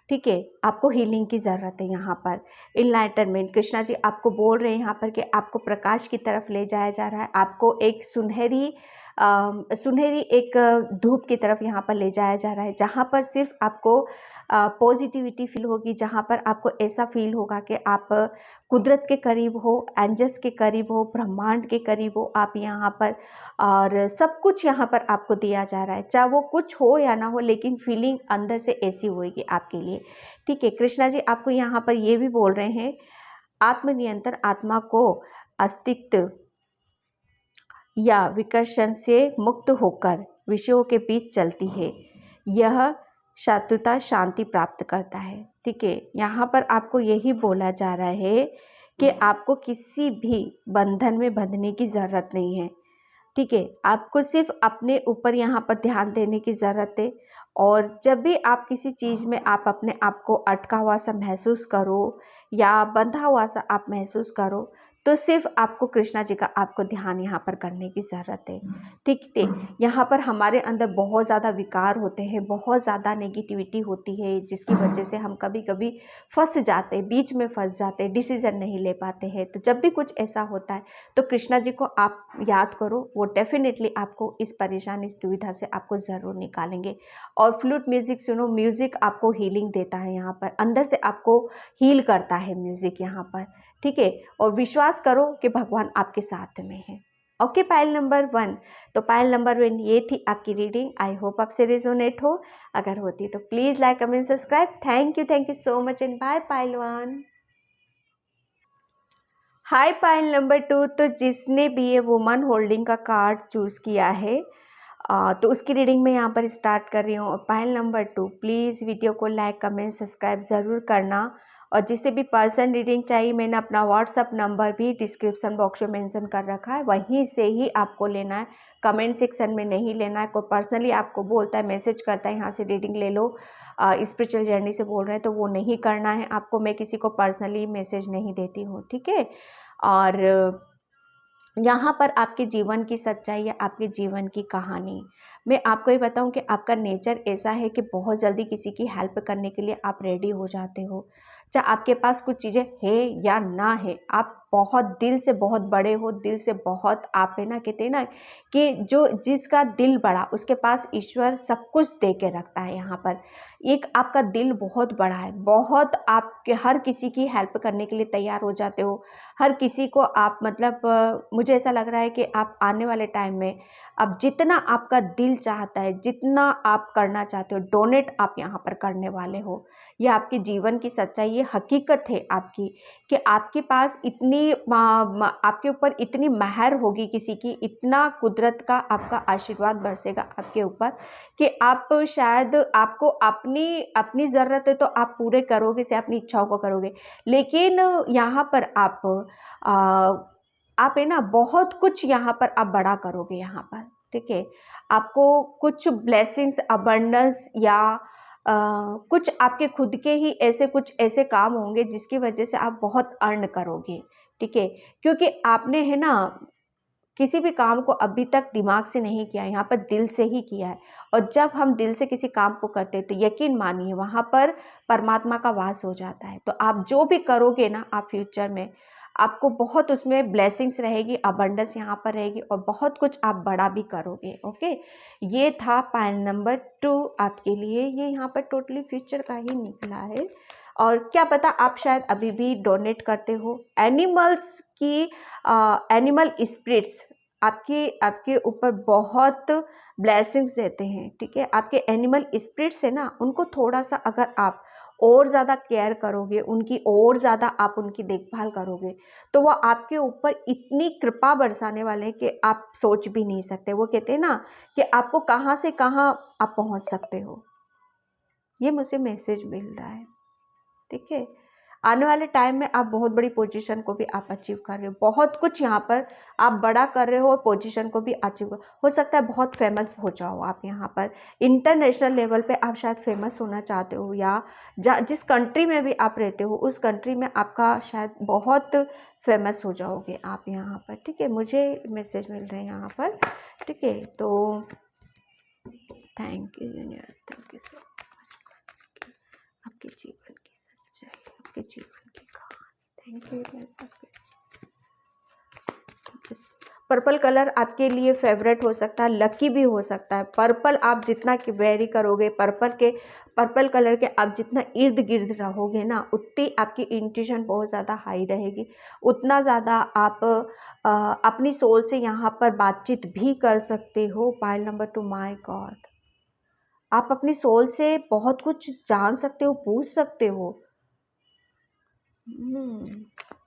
ठीक है। आपको हीलिंग की ज़रूरत है यहाँ पर। इनलाइटनमेंट, कृष्णा जी आपको बोल रहे हैं यहाँ पर कि आपको प्रकाश की तरफ ले जाया जा रहा है, आपको एक सुनहरी सुनहरी एक धूप की तरफ यहाँ पर ले जाया जा रहा है, जहाँ पर सिर्फ आपको पॉजिटिविटी फील होगी, जहाँ पर आपको ऐसा फील होगा कि आप कुदरत के करीब हो, एंजल्स के करीब हो, ब्रह्मांड के करीब हो आप यहाँ पर। और सब कुछ यहाँ पर आपको दिया जा रहा है, चाहे वो कुछ हो या ना हो, लेकिन फीलिंग अंदर से ऐसी होगी आपके लिए। ठीक है, कृष्णा जी आपको यहाँ पर ये भी बोल रहे हैं, आत्मनियंत्रण आत्मा को अस्तित्व या विकर्षण से मुक्त होकर विषयों के बीच चलती है, यह शांतता शांति प्राप्त करता है। ठीक है, यहाँ पर आपको यही बोला जा रहा है कि आपको किसी भी बंधन में बंधने की ज़रूरत नहीं है। ठीक है, आपको सिर्फ अपने ऊपर यहाँ पर ध्यान देने की ज़रूरत है। और जब भी आप किसी चीज़ में आप अपने आप को अटका हुआ सा महसूस करो या बंधा हुआ सा आप महसूस करो, तो सिर्फ आपको कृष्णा जी का आपको ध्यान यहाँ पर करने की ज़रूरत है। ठीक है, यहाँ पर हमारे अंदर बहुत ज़्यादा विकार होते हैं, बहुत ज़्यादा नेगेटिविटी होती है, जिसकी वजह से हम कभी कभी फंस जाते हैं, बीच में फंस जाते हैं, डिसीज़न नहीं ले पाते हैं। तो जब भी कुछ ऐसा होता है तो कृष्णा जी को आप याद करो, वो डेफिनेटली आपको इस परेशानी, इस दुविधा से आपको ज़रूर निकालेंगे। और फ्लूट म्यूज़िक सुनो, म्यूज़िक आपको हीलिंग देता है, यहाँ पर अंदर से आपको हील करता है म्यूज़िक यहाँ पर। ठीक है, और विश्वास करो कि भगवान आपके साथ में है। Okay, pile number 1। तो पायल नंबर 1 ये थी आपकी रीडिंग। आई होप आपसे रेजोनेट हो, अगर होती तो please like comment subscribe. Thank you so much and bye pile 1। Hi pile number 2। तो जिसने भी ये वुमन होल्डिंग का कार्ड चूज़ किया है, तो उसकी रीडिंग मैं यहाँ पर स्टार्ट कर रही हूँ। और पायल नंबर 2 प्लीज़ वीडियो को लाइक कमेंट सब्सक्राइब ज़रूर करना। और जिसे भी पर्सन रीडिंग चाहिए, मैंने अपना व्हाट्सअप नंबर भी डिस्क्रिप्शन बॉक्स में मेंशन कर रखा है, वहीं से ही आपको लेना है, कमेंट सेक्शन में नहीं लेना है। कोई पर्सनली आपको बोलता है, मैसेज करता है यहाँ से रीडिंग ले लो, स्पिरिचुअल जर्नी से बोल रहे हैं, तो वो नहीं करना है आपको। मैं किसी को पर्सनली मैसेज नहीं देती हूँ। ठीक है, और यहाँ पर आपके जीवन की सच्चाई या आपके जीवन की कहानी, मैं आपको ये बताऊँ कि आपका नेचर ऐसा है कि बहुत जल्दी किसी की हेल्प करने के लिए आप रेडी हो जाते हो। चाहे आपके पास कुछ चीज़ें है या ना है, आप बहुत दिल से बहुत बड़े हो, दिल से बहुत आप है ना, कहते हैं ना कि जो जिसका दिल बड़ा उसके पास ईश्वर सब कुछ दे के रखता है। यहाँ पर एक आपका दिल बहुत बड़ा है, बहुत आपके हर किसी की हेल्प करने के लिए तैयार हो जाते हो, हर किसी को आप मतलब मुझे ऐसा लग रहा है कि आप आने वाले टाइम में अब जितना आपका दिल चाहता है, जितना आप करना चाहते हो, डोनेट आप यहाँ पर करने वाले हो। ये आपके जीवन की सच्चाई, ये हकीकत है आपकी कि आपके पास इतनी आपके ऊपर इतनी मेहर होगी किसी की, इतना कुदरत का आपका आशीर्वाद बरसेगा आपके ऊपर कि आप शायद आपको अपनी अपनी ज़रूरत है तो आप पूरे करोगे, से अपनी इच्छाओं को करोगे, लेकिन यहाँ पर आप है ना बहुत कुछ यहाँ पर आप बड़ा करोगे यहाँ पर। ठीक है, आपको कुछ ब्लेसिंग्स, अबंडेंस या कुछ आपके खुद के ही ऐसे कुछ ऐसे काम होंगे जिसकी वजह से आप बहुत अर्न करोगे। ठीक है, क्योंकि आपने है ना किसी भी काम को अभी तक दिमाग से नहीं किया, यहाँ पर दिल से ही किया है। और जब हम दिल से किसी काम को करते हैं तो यकीन मानिए वहाँ पर परमात्मा का वास हो जाता है। तो आप जो भी करोगे ना, आप फ्यूचर में आपको बहुत उसमें ब्लेसिंग्स रहेगी, अबंडेंस यहाँ पर रहेगी और बहुत कुछ आप बड़ा भी करोगे। ओके, ये था पायल नंबर 2 आपके लिए। ये यहाँ पर टोटली फ्यूचर का ही निकला है। और क्या पता आप शायद अभी भी डोनेट करते हो एनिमल्स की, एनिमल स्पिरिट्स आपके आपके ऊपर बहुत ब्लेसिंग्स देते हैं। ठीक है, आपके एनिमल स्पिरिट्स है ना, उनको थोड़ा सा अगर आप और ज़्यादा केयर करोगे, उनकी और ज़्यादा आप उनकी देखभाल करोगे, तो वो आपके ऊपर इतनी कृपा बरसाने वाले हैं कि आप सोच भी नहीं सकते। वो कहते हैं ना कि आपको कहाँ से कहाँ आप पहुँच सकते हो। ये मुझे मैसेज मिल रहा है। ठीक है, आने वाले टाइम में आप बहुत बड़ी पोजीशन को भी आप अचीव कर रहे हो, बहुत कुछ यहाँ पर आप बड़ा कर रहे हो, पोजीशन को भी अचीव हो सकता है, बहुत फेमस हो जाओ आप यहाँ पर, इंटरनेशनल लेवल पे आप शायद फेमस होना चाहते हो, या जिस कंट्री में भी आप रहते हो उस कंट्री में आपका शायद बहुत फेमस हो जाओगे आप यहाँ पर। ठीक है, मुझे मैसेज मिल रहे हैं यहाँ पर। ठीक है, तो thank you universe, thank you so much आपके जीवन की सच्चाई, आपके जीवन की कहानी। Thank you universe, purple colour आपके लिए फेवरेट हो सकता है, लकी भी हो सकता है। पर्पल आप जितना वेरी करोगे, पर्पल कलर के आप जितना इर्द गिर्द रहोगे ना, उतनी आपकी इंट्यूशन बहुत ज़्यादा हाई रहेगी, उतना ज़्यादा आप अपनी सोल से यहाँ पर बातचीत भी कर सकते हो। पाइल नंबर 2, माय गॉड, आप अपनी सोल से बहुत कुछ जान सकते हो, पूछ सकते हो।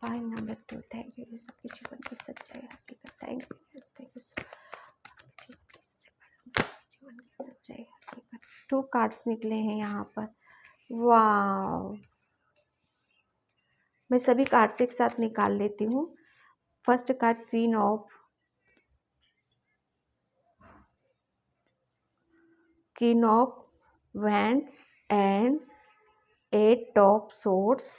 Pile number 2, thank you. सबके जीवन की सच्चाई हकीकत, थैंक यू, थैंक यू। जीवन की सच्चाई हकीकत, 2 कार्ड्स निकले हैं यहाँ पर। वाह, मैं सभी कार्ड्स एक साथ निकाल लेती हूँ। First card, queen of wands and 8 of swords.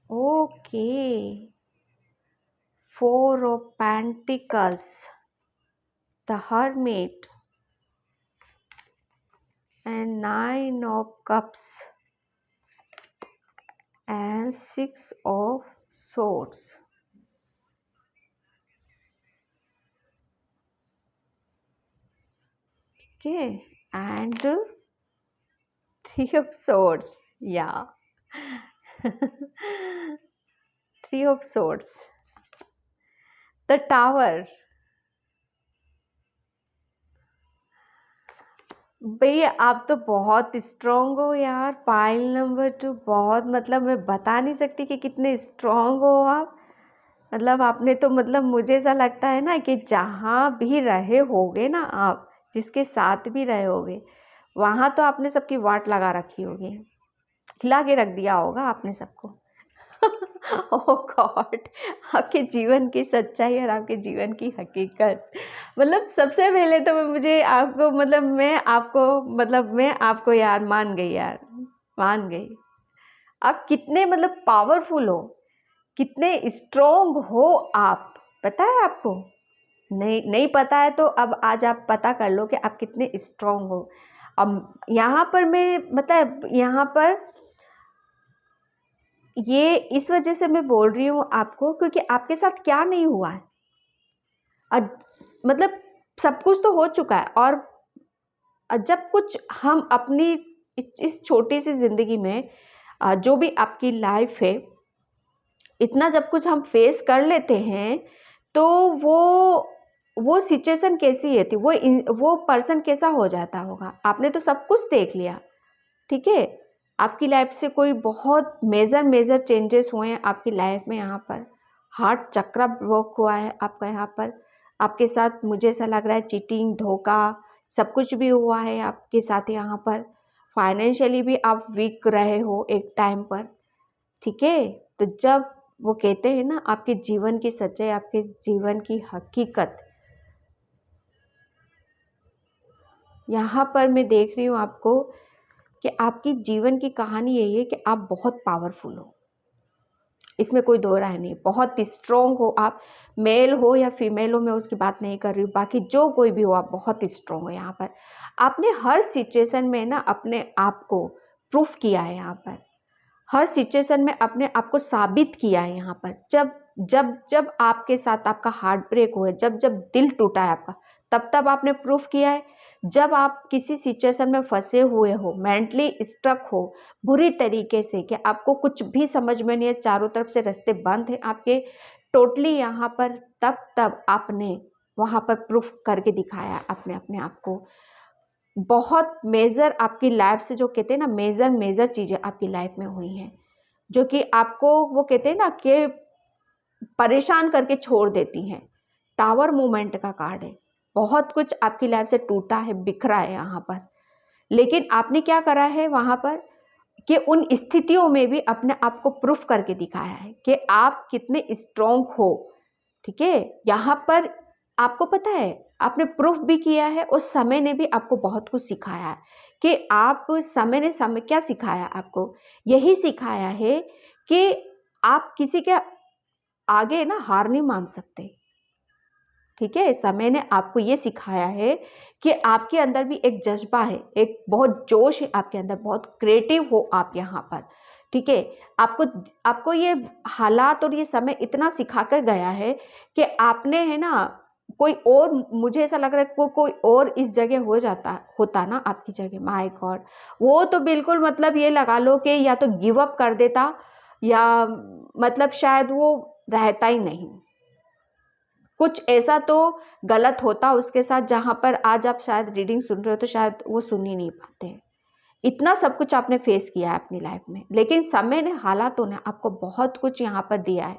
Okay, 4 of pentacles, the hermit and 9 of cups and 6 of swords. Okay, and 3 of swords. Yeah. 3 of swords. The tower. भैया आप तो बहुत स्ट्रॉन्ग हो यार। पाइल नंबर 2 बहुत, मतलब मैं बता नहीं सकती कि कितने स्ट्रॉन्ग हो आप। मतलब आपने तो, मतलब मुझे ऐसा लगता है ना कि जहाँ भी रहे होगे ना आप, जिसके साथ भी रहे होगे, वहाँ तो आपने सबकी वाट लगा रखी होगी, खिला के रख दिया होगा आपने सबको। ओह गॉड, आपके जीवन की सच्चाई और आपके जीवन की हकीकत। मतलब सबसे पहले तो मैं आपको यार मान गई यार, मान गई। आप कितने मतलब पावरफुल हो, कितने स्ट्रोंग हो आप, पता है आपको? नहीं पता है तो अब आज आप पता कर लो कि आप कितने स्ट्रोंग हो। अब यहाँ पर मैं, मतलब यहाँ पर ये इस वजह से मैं बोल रही हूँ आपको, क्योंकि आपके साथ क्या नहीं हुआ है। मतलब सब कुछ तो हो चुका है, और जब कुछ हम अपनी इस छोटी सी जिंदगी में जो भी आपकी लाइफ है, इतना जब कुछ हम फेस कर लेते हैं, तो वो सिचुएशन कैसी है थी, वो पर्सन कैसा हो जाता होगा। आपने तो सब कुछ देख लिया, ठीक है। आपकी लाइफ से कोई बहुत मेजर चेंजेस हुए हैं आपकी लाइफ में। यहाँ पर हार्ट चक्र वर्क हुआ है आपका। यहाँ पर आपके साथ मुझे ऐसा लग रहा है चीटिंग, धोखा, सब कुछ भी हुआ है आपके साथ। यहाँ पर फाइनेंशियली भी आप वीक रहे हो एक टाइम पर, ठीक है। तो जब वो कहते हैं ना आपके जीवन की सच्चाई, आपके जीवन की हकीकत, यहाँ पर मैं देख रही हूँ आपको कि आपकी जीवन की कहानी यही है कि आप बहुत पावरफुल हो, इसमें कोई दो राय नहीं। बहुत स्ट्रॉन्ग हो आप, मेल हो या फीमेल हो, मैं उसकी बात नहीं कर रही हूँ, बाकी जो कोई भी हो आप बहुत स्ट्रॉन्ग हो। यहाँ पर आपने हर सिचुएशन में ना अपने आप को प्रूफ किया है। यहाँ पर हर सिचुएशन में अपने आप को साबित किया है। यहाँ पर जब जब जब आपके साथ आपका हार्ट ब्रेक हुआ है, जब जब दिल टूटा है आपका, तब आपने प्रूफ किया है। जब आप किसी सिचुएशन में फंसे हुए हो, मेंटली स्ट्रक हो बुरी तरीके से, कि आपको कुछ भी समझ में नहीं है, चारों तरफ से रास्ते बंद हैं आपके टोटली यहाँ पर, तब आपने वहाँ पर प्रूफ करके दिखाया अपने आप को। बहुत मेजर आपकी लाइफ से, जो कहते हैं ना मेजर चीज़ें आपकी लाइफ में हुई हैं, जो कि आपको वो कहते हैं ना कि परेशान करके छोड़ देती हैं। टावर मूवमेंट का कार्ड है। बहुत कुछ आपकी लाइफ से टूटा है, बिखरा है यहाँ पर, लेकिन आपने क्या करा है वहाँ पर कि उन स्थितियों में भी अपने आप को प्रूफ करके दिखाया है कि आप कितने स्ट्रॉन्ग हो, ठीक है। यहाँ पर आपको पता है आपने प्रूफ भी किया है, और समय ने भी आपको बहुत कुछ सिखाया है। कि आप समय क्या सिखाया आपको? यही सिखाया है कि आप किसी के आगे ना हार नहीं मान सकते, ठीक है। समय ने आपको ये सिखाया है कि आपके अंदर भी एक जज्बा है, एक बहुत जोश है आपके अंदर, बहुत क्रिएटिव हो आप यहाँ पर, ठीक है। आपको आपको ये हालात और ये समय इतना सिखा कर गया है कि आपने है ना कोई और, मुझे ऐसा लग रहा है कोई और इस जगह होता ना आपकी जगह, माय गॉड, वो तो बिल्कुल मतलब ये लगा लो कि या तो गिव अप कर देता या मतलब शायद वो रहता ही नहीं। कुछ ऐसा तो गलत होता उसके साथ जहां पर आज आप शायद रीडिंग सुन रहे हो तो शायद वो सुन ही नहीं पाते। इतना सब कुछ आपने फेस किया है अपनी लाइफ में, लेकिन समय ने, हालातों ने आपको बहुत कुछ यहाँ पर दिया है।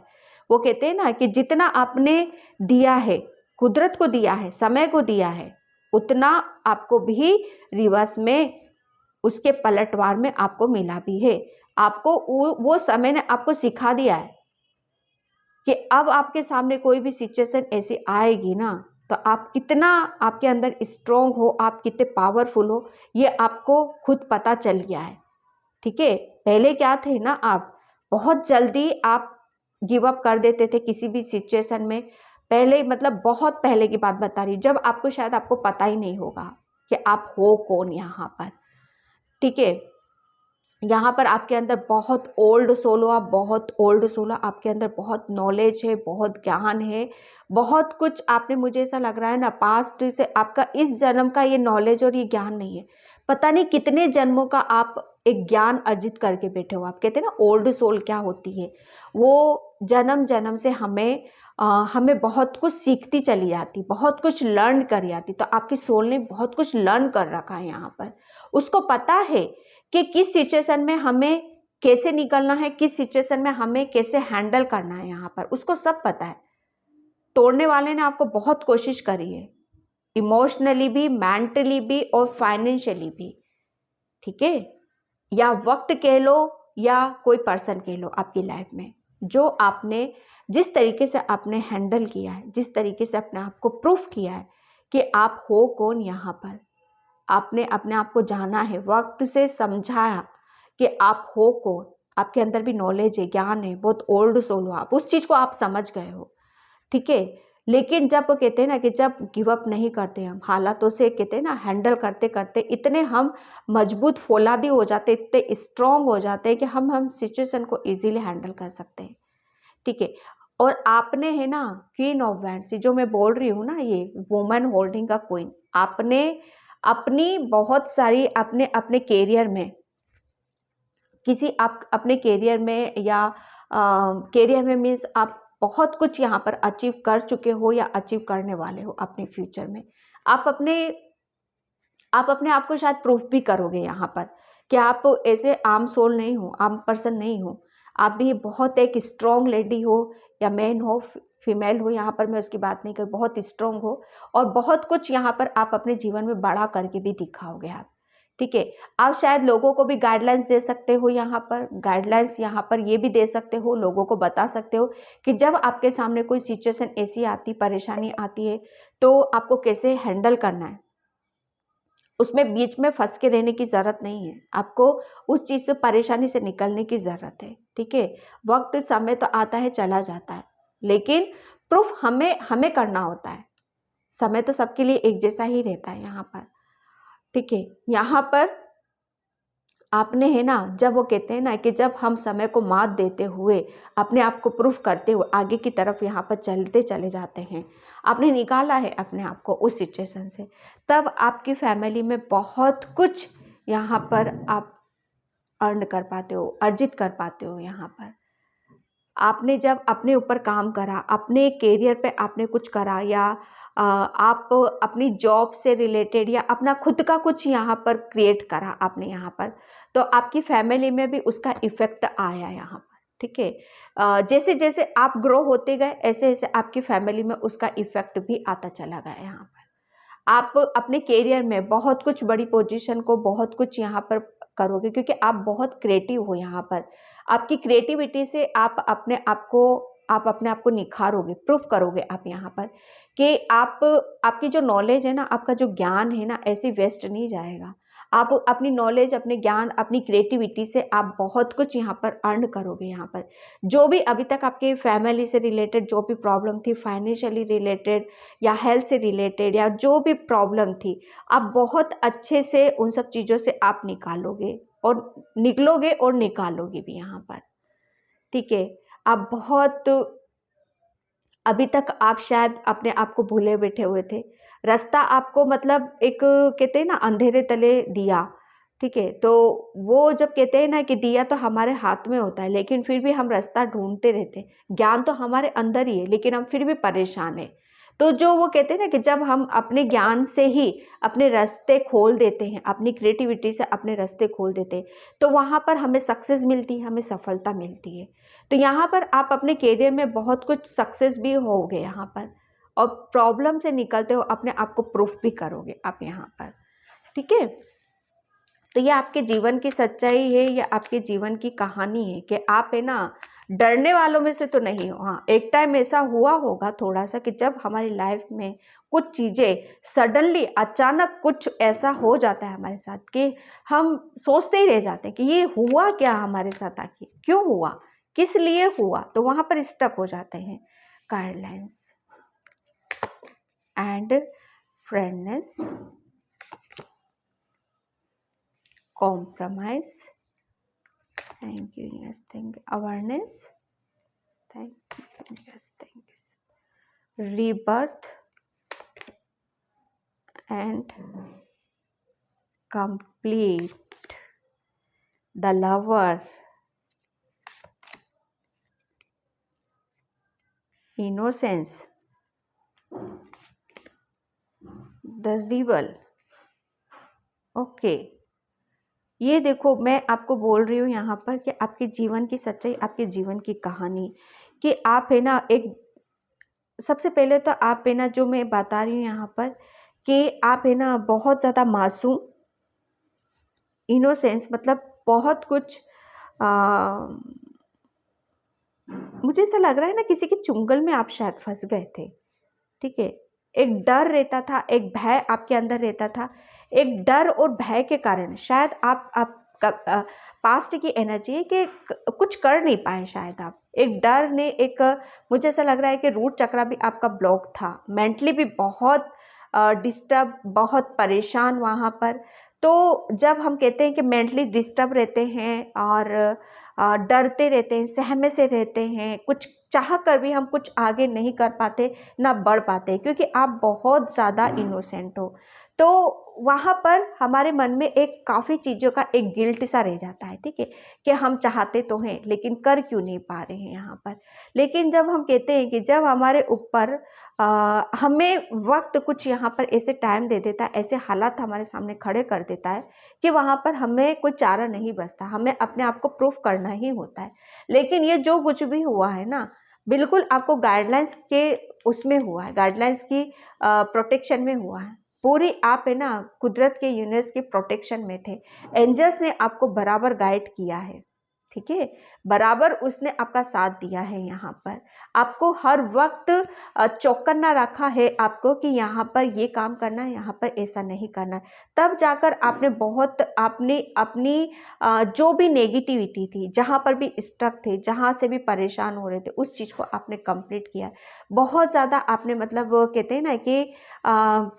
वो कहते हैं ना कि जितना आपने दिया है, कुदरत को दिया है, समय को दिया है, उतना आपको भी रिवर्स में, उसके पलटवार में आपको मिला भी है। आपको वो समय ने आपको सिखा दिया है कि अब आपके सामने कोई भी सिचुएशन ऐसी आएगी ना, तो आप कितना, आपके अंदर स्ट्रोंग हो, आप कितने पावरफुल हो, ये आपको खुद पता चल गया है। ठीक है। पहले क्या थे ना, आप बहुत जल्दी आप गिव अप कर देते थे किसी भी सिचुएशन में। पहले मतलब बहुत पहले की बात बता रही, जब आपको शायद आपको पता ही नहीं होगा कि आप हो कौन यहाँ पर। ठीक है। यहाँ पर आपके अंदर बहुत ओल्ड सोल हो, आप बहुत ओल्ड सोल हो, आपके अंदर बहुत नॉलेज है, बहुत ज्ञान है, बहुत कुछ आपने, मुझे ऐसा लग रहा है ना, पास्ट से आपका इस जन्म का ये नॉलेज और ये ज्ञान नहीं है, पता नहीं कितने जन्मों का आप एक ज्ञान अर्जित करके बैठे हो। आप कहते हैं ना ओल्ड सोल क्या होती है, वो जन्म जन्म से हमें बहुत कुछ सीखती चली जाती, बहुत कुछ लर्न कर जाती। तो आपकी सोल ने बहुत कुछ लर्न कर रखा है यहाँ पर, उसको पता है कि किस सिचुएशन में हमें कैसे निकलना है, किस सिचुएशन में हमें कैसे हैंडल करना है, यहाँ पर उसको सब पता है। तोड़ने वाले ने आपको बहुत कोशिश करी है, इमोशनली भी, मेंटली भी और फाइनेंशियली भी। ठीक है। या वक्त कह लो या कोई पर्सन कह लो आपकी लाइफ में, जो आपने, जिस तरीके से आपने हैंडल किया है, जिस तरीके से अपने आप को प्रूफ किया है कि आप हो कौन यहाँ पर, आपने अपने आप को जाना है, वक्त से समझाया कि आप हो कौन, आपके अंदर भी नॉलेज है, ज्ञान है, बहुत ओल्ड सोल हो, आप उस चीज़ को आप समझ गए हो। ठीक है। लेकिन जब वो कहते हैं ना कि जब गिव अप नहीं करते, हम हालातों से कहते हैं ना हैंडल करते करते इतने हम मजबूत फौलादी हो जाते, इतने स्ट्रांग हो जाते हैं कि हम सिचुएशन को इजीली हैंडल कर सकते हैं। ठीक है। और आपने है ना क्वीन ऑफ वैंड्स, जो मैं बोल रही हूँ ना, ये वुमन होल्डिंग का क्वीन, आपने अपनी बहुत सारी, अपने अपने कैरियर में, किसी आप अपने कैरियर में या कैरियर में मीन्स आप बहुत कुछ यहाँ पर अचीव कर चुके हो या अचीव करने वाले हो अपने फ्यूचर में। आप अपने आप को शायद प्रूफ भी करोगे यहाँ पर कि आप ऐसे आम सोल नहीं हो, आम पर्सन नहीं हो, आप भी बहुत एक स्ट्रॉन्ग लेडी हो या मैन हो, फीमेल हो, यहाँ पर मैं उसकी बात नहीं कर, बहुत स्ट्रॉन्ग हो और बहुत कुछ यहाँ पर आप अपने जीवन में बड़ा करके भी दिखाओगे आप। ठीक है। आप शायद लोगों को भी गाइडलाइंस दे सकते हो, यहाँ पर गाइडलाइंस, यहाँ पर ये भी दे सकते हो, लोगों को बता सकते हो कि जब आपके सामने कोई सिचुएशन ऐसी आती, परेशानी आती है, तो आपको कैसे हैंडल करना है। उसमें बीच में फंस के रहने की ज़रूरत नहीं है, आपको उस चीज़ से, परेशानी से निकलने की ज़रूरत है। ठीक है। वक्त समय तो आता है चला जाता है, लेकिन प्रूफ हमें हमें करना होता है। समय तो सबके लिए एक जैसा ही रहता है यहाँ पर। ठीक है। यहाँ पर आपने है ना, जब वो कहते हैं ना कि जब हम समय को मात देते हुए, अपने आप को प्रूफ करते हुए आगे की तरफ यहाँ पर चलते चले जाते हैं, आपने निकाला है अपने आप को उस सिचुएशन से, तब आपकी फैमिली में बहुत कुछ यहाँ पर आप अर्न कर पाते हो, अर्जित कर पाते हो। यहाँ पर आपने जब अपने ऊपर काम करा, अपने कैरियर पे आपने कुछ करा, या आप अपनी जॉब से रिलेटेड या अपना खुद का कुछ यहाँ पर क्रिएट करा आपने यहाँ पर, तो आपकी फैमिली में भी उसका इफेक्ट आया यहाँ पर। ठीक है। जैसे जैसे आप ग्रो होते गए, ऐसे ऐसे आपकी फैमिली में उसका इफेक्ट भी आता चला गया यहाँ पर। आप अपने कैरियर में बहुत कुछ बड़ी पोजीशन को, बहुत कुछ यहाँ पर करोगे, क्योंकि आप बहुत क्रिएटिव हो यहाँ पर। आपकी क्रिएटिविटी से आप अपने आप को निखारोगे, प्रूफ करोगे आप यहाँ पर कि आपकी जो नॉलेज है ना, आपका जो ज्ञान है ना, ऐसे वेस्ट नहीं जाएगा। आप अपनी नॉलेज, अपने ज्ञान, अपनी क्रिएटिविटी से आप बहुत कुछ यहाँ पर अर्न करोगे। यहाँ पर जो भी अभी तक आपके फैमिली से रिलेटेड जो भी प्रॉब्लम थी, फाइनेंशियली रिलेटेड या हेल्थ से रिलेटेड या जो भी प्रॉब्लम थी, आप बहुत अच्छे से उन सब चीज़ों से आप निकालोगे और निकालोगे भी यहाँ पर। ठीक है, आप बहुत अभी तक आप शायद अपने आप को भूले बैठे हुए थे। रास्ता आपको मतलब एक कहते हैं ना अंधेरे तले दिया, ठीक है, तो वो जब कहते हैं ना कि दिया तो हमारे हाथ में होता है, लेकिन फिर भी हम रास्ता ढूंढते रहते हैं। ज्ञान तो हमारे अंदर ही है, लेकिन हम फिर भी परेशान हैं। तो जो वो कहते हैं ना कि जब हम अपने ज्ञान से ही अपने रास्ते खोल देते हैं, अपनी क्रिएटिविटी से अपने रास्ते खोल देते हैं, तो वहाँ पर हमें सक्सेस मिलती है, हमें सफलता मिलती है। तो यहाँ पर आप अपने करियर में बहुत कुछ सक्सेस भी होगे यहाँ पर, और प्रॉब्लम से निकलते हो अपने आप को प्रूफ भी करोगे आप यहाँ पर। ठीक है, तो ये आपके जीवन की सच्चाई है, या आपके जीवन की कहानी है कि आप है ना डरने वालों में से तो नहीं हो। हाँ, एक टाइम ऐसा हुआ होगा थोड़ा सा कि जब हमारी लाइफ में कुछ चीज़ें सडनली अचानक कुछ ऐसा हो जाता है हमारे साथ कि हम सोचते ही रह जाते हैं कि ये हुआ क्या हमारे साथ, आखिर क्यों हुआ, किस लिए हुआ, तो वहाँ पर स्टक हो जाते हैं। Guidelines and friendness, compromise, thank you, yes, thank you, awareness, thank you, yes, thank you, rebirth and complete, the lover, innocence, the rebel। Okay, ये देखो मैं आपको बोल रही हूँ यहाँ पर कि आपके जीवन की सच्चाई, आपके जीवन की कहानी, कि आप है ना एक, सबसे पहले तो आप है ना, जो मैं बता रही हूँ यहाँ पर कि आप है ना बहुत ज़्यादा मासूम, इनोसेंस, मतलब बहुत कुछ मुझे ऐसा लग रहा है ना किसी के चुंगल में आप शायद फंस गए थे। ठीक है, एक डर रहता था, एक भय आपके अंदर रहता था। एक डर और भय के कारण शायद आप पास्ट की एनर्जी है कि कुछ कर नहीं पाए शायद आप। एक डर ने, एक मुझे ऐसा लग रहा है कि रूट चक्रा भी आपका ब्लॉक था, मेंटली भी बहुत डिस्टर्ब, बहुत परेशान वहाँ पर। तो जब हम कहते हैं कि मेंटली डिस्टर्ब रहते हैं और डरते रहते हैं, सहमे से रहते हैं, कुछ चाह कर भी हम कुछ आगे नहीं कर पाते, ना बढ़ पाते, क्योंकि आप बहुत ज़्यादा इनोसेंट हो। तो वहाँ पर हमारे मन में एक काफ़ी चीज़ों का एक गिल्ट सा रह जाता है। ठीक है, कि हम चाहते तो हैं लेकिन कर क्यों नहीं पा रहे हैं यहाँ पर। लेकिन जब हम कहते हैं कि जब हमारे ऊपर हमें वक्त कुछ यहाँ पर ऐसे टाइम दे देता है, ऐसे हालात हमारे सामने खड़े कर देता है कि वहाँ पर हमें कोई चारा नहीं बचता, हमें अपने आप को प्रूफ करना ही होता है। लेकिन ये जो कुछ भी हुआ है ना, बिल्कुल आपको गाइडलाइंस के उसमें हुआ है, गाइडलाइंस की प्रोटेक्शन में हुआ है। पूरी आप है ना कुदरत के, यूनिवर्स के प्रोटेक्शन में थे। एंजल्स ने आपको बराबर गाइड किया है। ठीक है, बराबर उसने आपका साथ दिया है। यहाँ पर आपको हर वक्त चौकन्ना रखा है आपको कि यहाँ पर ये काम करना है, यहाँ पर ऐसा नहीं करना है। तब जाकर आपने बहुत अपनी जो भी नेगेटिविटी थी, जहाँ पर भी स्टक थे, जहाँ से भी परेशान हो रहे थे, उस चीज़ को आपने कंप्लीट किया। बहुत ज़्यादा आपने मतलब कहते हैं ना कि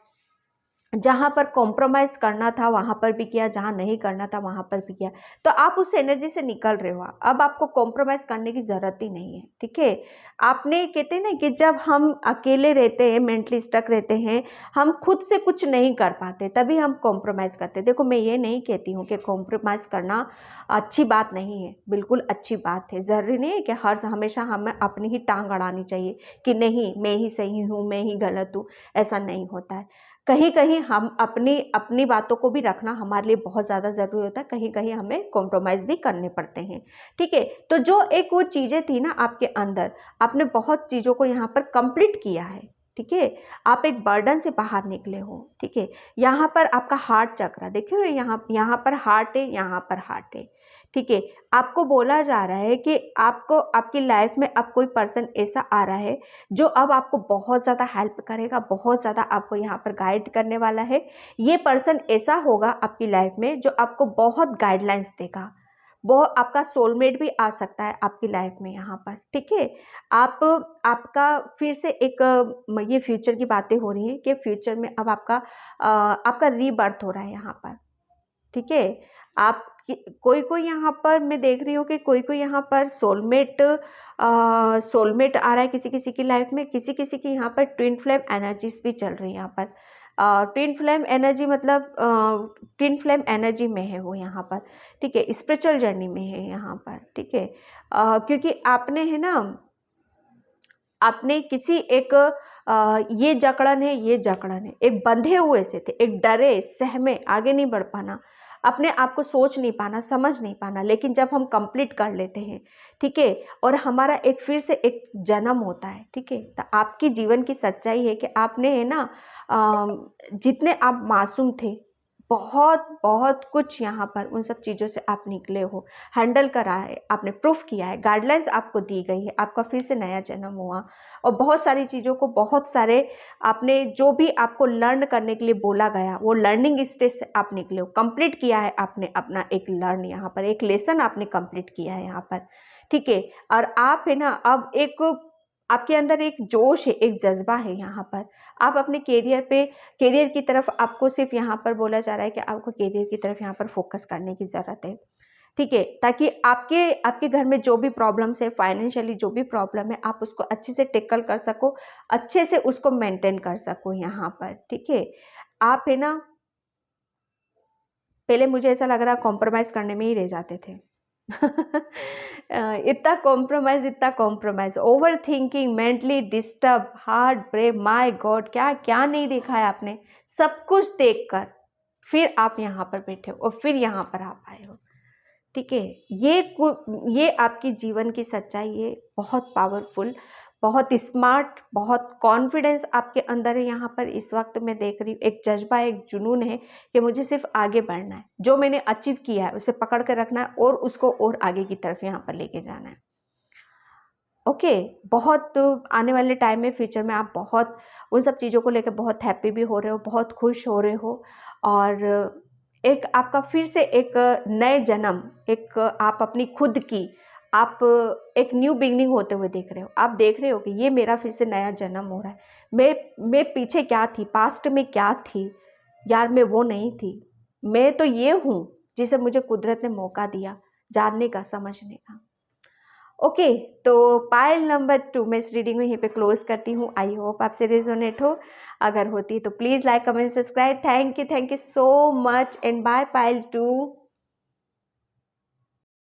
जहाँ पर कॉम्प्रोमाइज़ करना था वहाँ पर भी किया, जहाँ नहीं करना था वहाँ पर भी किया। तो आप उस एनर्जी से निकल रहे हो, अब आपको कॉम्प्रोमाइज़ करने की ज़रूरत ही नहीं है। ठीक है, आपने कहते हैं ना कि जब हम अकेले रहते हैं, मेंटली स्टक रहते हैं, हम खुद से कुछ नहीं कर पाते, तभी हम कॉम्प्रोमाइज़ करते हैं। देखो, मैं ये नहीं कहती हूँ कि कॉम्प्रोमाइज़ करना अच्छी बात नहीं है, बिल्कुल अच्छी बात है। ज़रूरी नहीं है कि हमेशा हमें अपनी ही टांग अड़ानी चाहिए कि नहीं मैं ही सही हूँ, मैं ही गलत हूँ, ऐसा नहीं होता है। कहीं कहीं हम अपनी बातों को भी रखना हमारे लिए बहुत ज़्यादा ज़रूरी होता है, कहीं कहीं हमें कॉम्प्रोमाइज़ भी करने पड़ते हैं। ठीक है, तो जो एक वो चीज़ें थी ना आपके अंदर, आपने बहुत चीज़ों को यहाँ पर कंप्लीट किया है। ठीक है, आप एक बर्डन से बाहर निकले हो। ठीक है, यहाँ पर आपका हार्ट चक्र देखिए, यहाँ पर हार्ट है, यहाँ पर हार्ट है। ठीक है, आपको बोला जा रहा है कि आपको आपकी लाइफ में अब कोई पर्सन ऐसा आ रहा है जो अब आपको बहुत ज़्यादा हेल्प करेगा, बहुत ज़्यादा आपको यहाँ पर गाइड करने वाला है। ये पर्सन ऐसा होगा आपकी लाइफ में जो आपको बहुत गाइडलाइंस देगा। वो आपका सोलमेट भी आ सकता है आपकी लाइफ में यहाँ पर। ठीक है, आप आपका फिर से एक ये फ्यूचर की बातें हो रही हैं कि फ्यूचर में अब आपका रीबर्थ हो रहा है यहाँ पर। ठीक है, आप कोई कोई यहाँ पर मैं देख रही हूँ कि कोई कोई यहाँ पर सोलमेट आ रहा है किसी किसी की लाइफ में, किसी किसी की यहाँ पर ट्विन फ्लेम एनर्जीज भी चल रही है यहाँ पर। ट्विन फ्लेम एनर्जी मतलब ट्विन फ्लेम एनर्जी में है वो यहाँ पर। ठीक है, स्पिरिचुअल जर्नी में है यहाँ पर। ठीक है, क्योंकि आपने है ना, आपने किसी एक ये जकड़न है, ये जकड़न है, एक बंधे हुए से थे, एक डरे सहमे आगे नहीं बढ़ पाना, अपने आप को सोच नहीं पाना, समझ नहीं पाना। लेकिन जब हम कंप्लीट कर लेते हैं, ठीक है, और हमारा एक फिर से एक जन्म होता है। ठीक है, तो आपकी जीवन की सच्चाई है कि आपने है ना जितने आप मासूम थे, बहुत बहुत कुछ यहाँ पर उन सब चीज़ों से आप निकले हो, हैंडल करा है, आपने प्रूफ किया है, गाइडलाइंस आपको दी गई है, आपका फिर से नया जन्म हुआ। और बहुत सारी चीज़ों को, बहुत सारे आपने जो भी आपको लर्न करने के लिए बोला गया, वो लर्निंग स्टेज से आप निकले हो, कंप्लीट किया है आपने अपना एक लर्न, यहाँ पर एक लेसन आपने कंप्लीट किया है यहाँ पर। ठीक है, और आप है ना अब एक आपके अंदर एक जोश है, एक जज्बा है यहाँ पर। आप अपने करियर की तरफ, आपको सिर्फ यहाँ पर बोला जा रहा है कि आपको करियर की तरफ यहाँ पर फोकस करने की ज़रूरत है। ठीक है, ताकि आपके आपके घर में जो भी प्रॉब्लम्स है, फाइनेंशियली जो भी प्रॉब्लम है, आप उसको अच्छे से टेकल कर सको, अच्छे से उसको मेंटेन कर सको यहाँ पर। ठीक है, आप है ना, पहले मुझे ऐसा लग रहा कॉम्प्रोमाइज़ करने में ही रह जाते थे। इतना compromise, over thinking, mentally disturb, heart break, my God, क्या क्या नहीं देखा है आपने। सब कुछ देखकर फिर आप यहाँ पर बैठे हो और फिर यहाँ पर आप आए हो। ठीक है, ये आपकी जीवन की सच्चाई है, बहुत पावरफुल, बहुत स्मार्ट, बहुत कॉन्फिडेंस आपके अंदर है। यहाँ पर इस वक्त मैं देख रही हूँ एक जज्बा, एक जुनून है कि मुझे सिर्फ आगे बढ़ना है, जो मैंने अचीव किया है उसे पकड़ कर रखना है और उसको और आगे की तरफ यहाँ पर लेके जाना है। ओके, बहुत आने वाले टाइम में, फ्यूचर में आप बहुत उन सब चीज़ों को लेकर बहुत हैप्पी भी हो रहे हो, बहुत खुश हो रहे हो। और एक आपका फिर से एक नए जन्म, एक आप अपनी खुद की, आप एक न्यू बिगनिंग होते हुए देख रहे हो। आप देख रहे हो कि ये मेरा फिर से नया जन्म हो रहा है। मैं पीछे क्या थी, पास्ट में क्या थी यार, मैं वो नहीं थी, मैं तो ये हूँ जिसे मुझे कुदरत ने मौका दिया जानने का, समझने का। ओके, तो पाइल नंबर 2 मैं इस रीडिंग को यहीं पे क्लोज करती हूँ। आई होप आपसे रेजोनेट हो, अगर होती तो please like comment subscribe. Thank you so much and bye pile 2।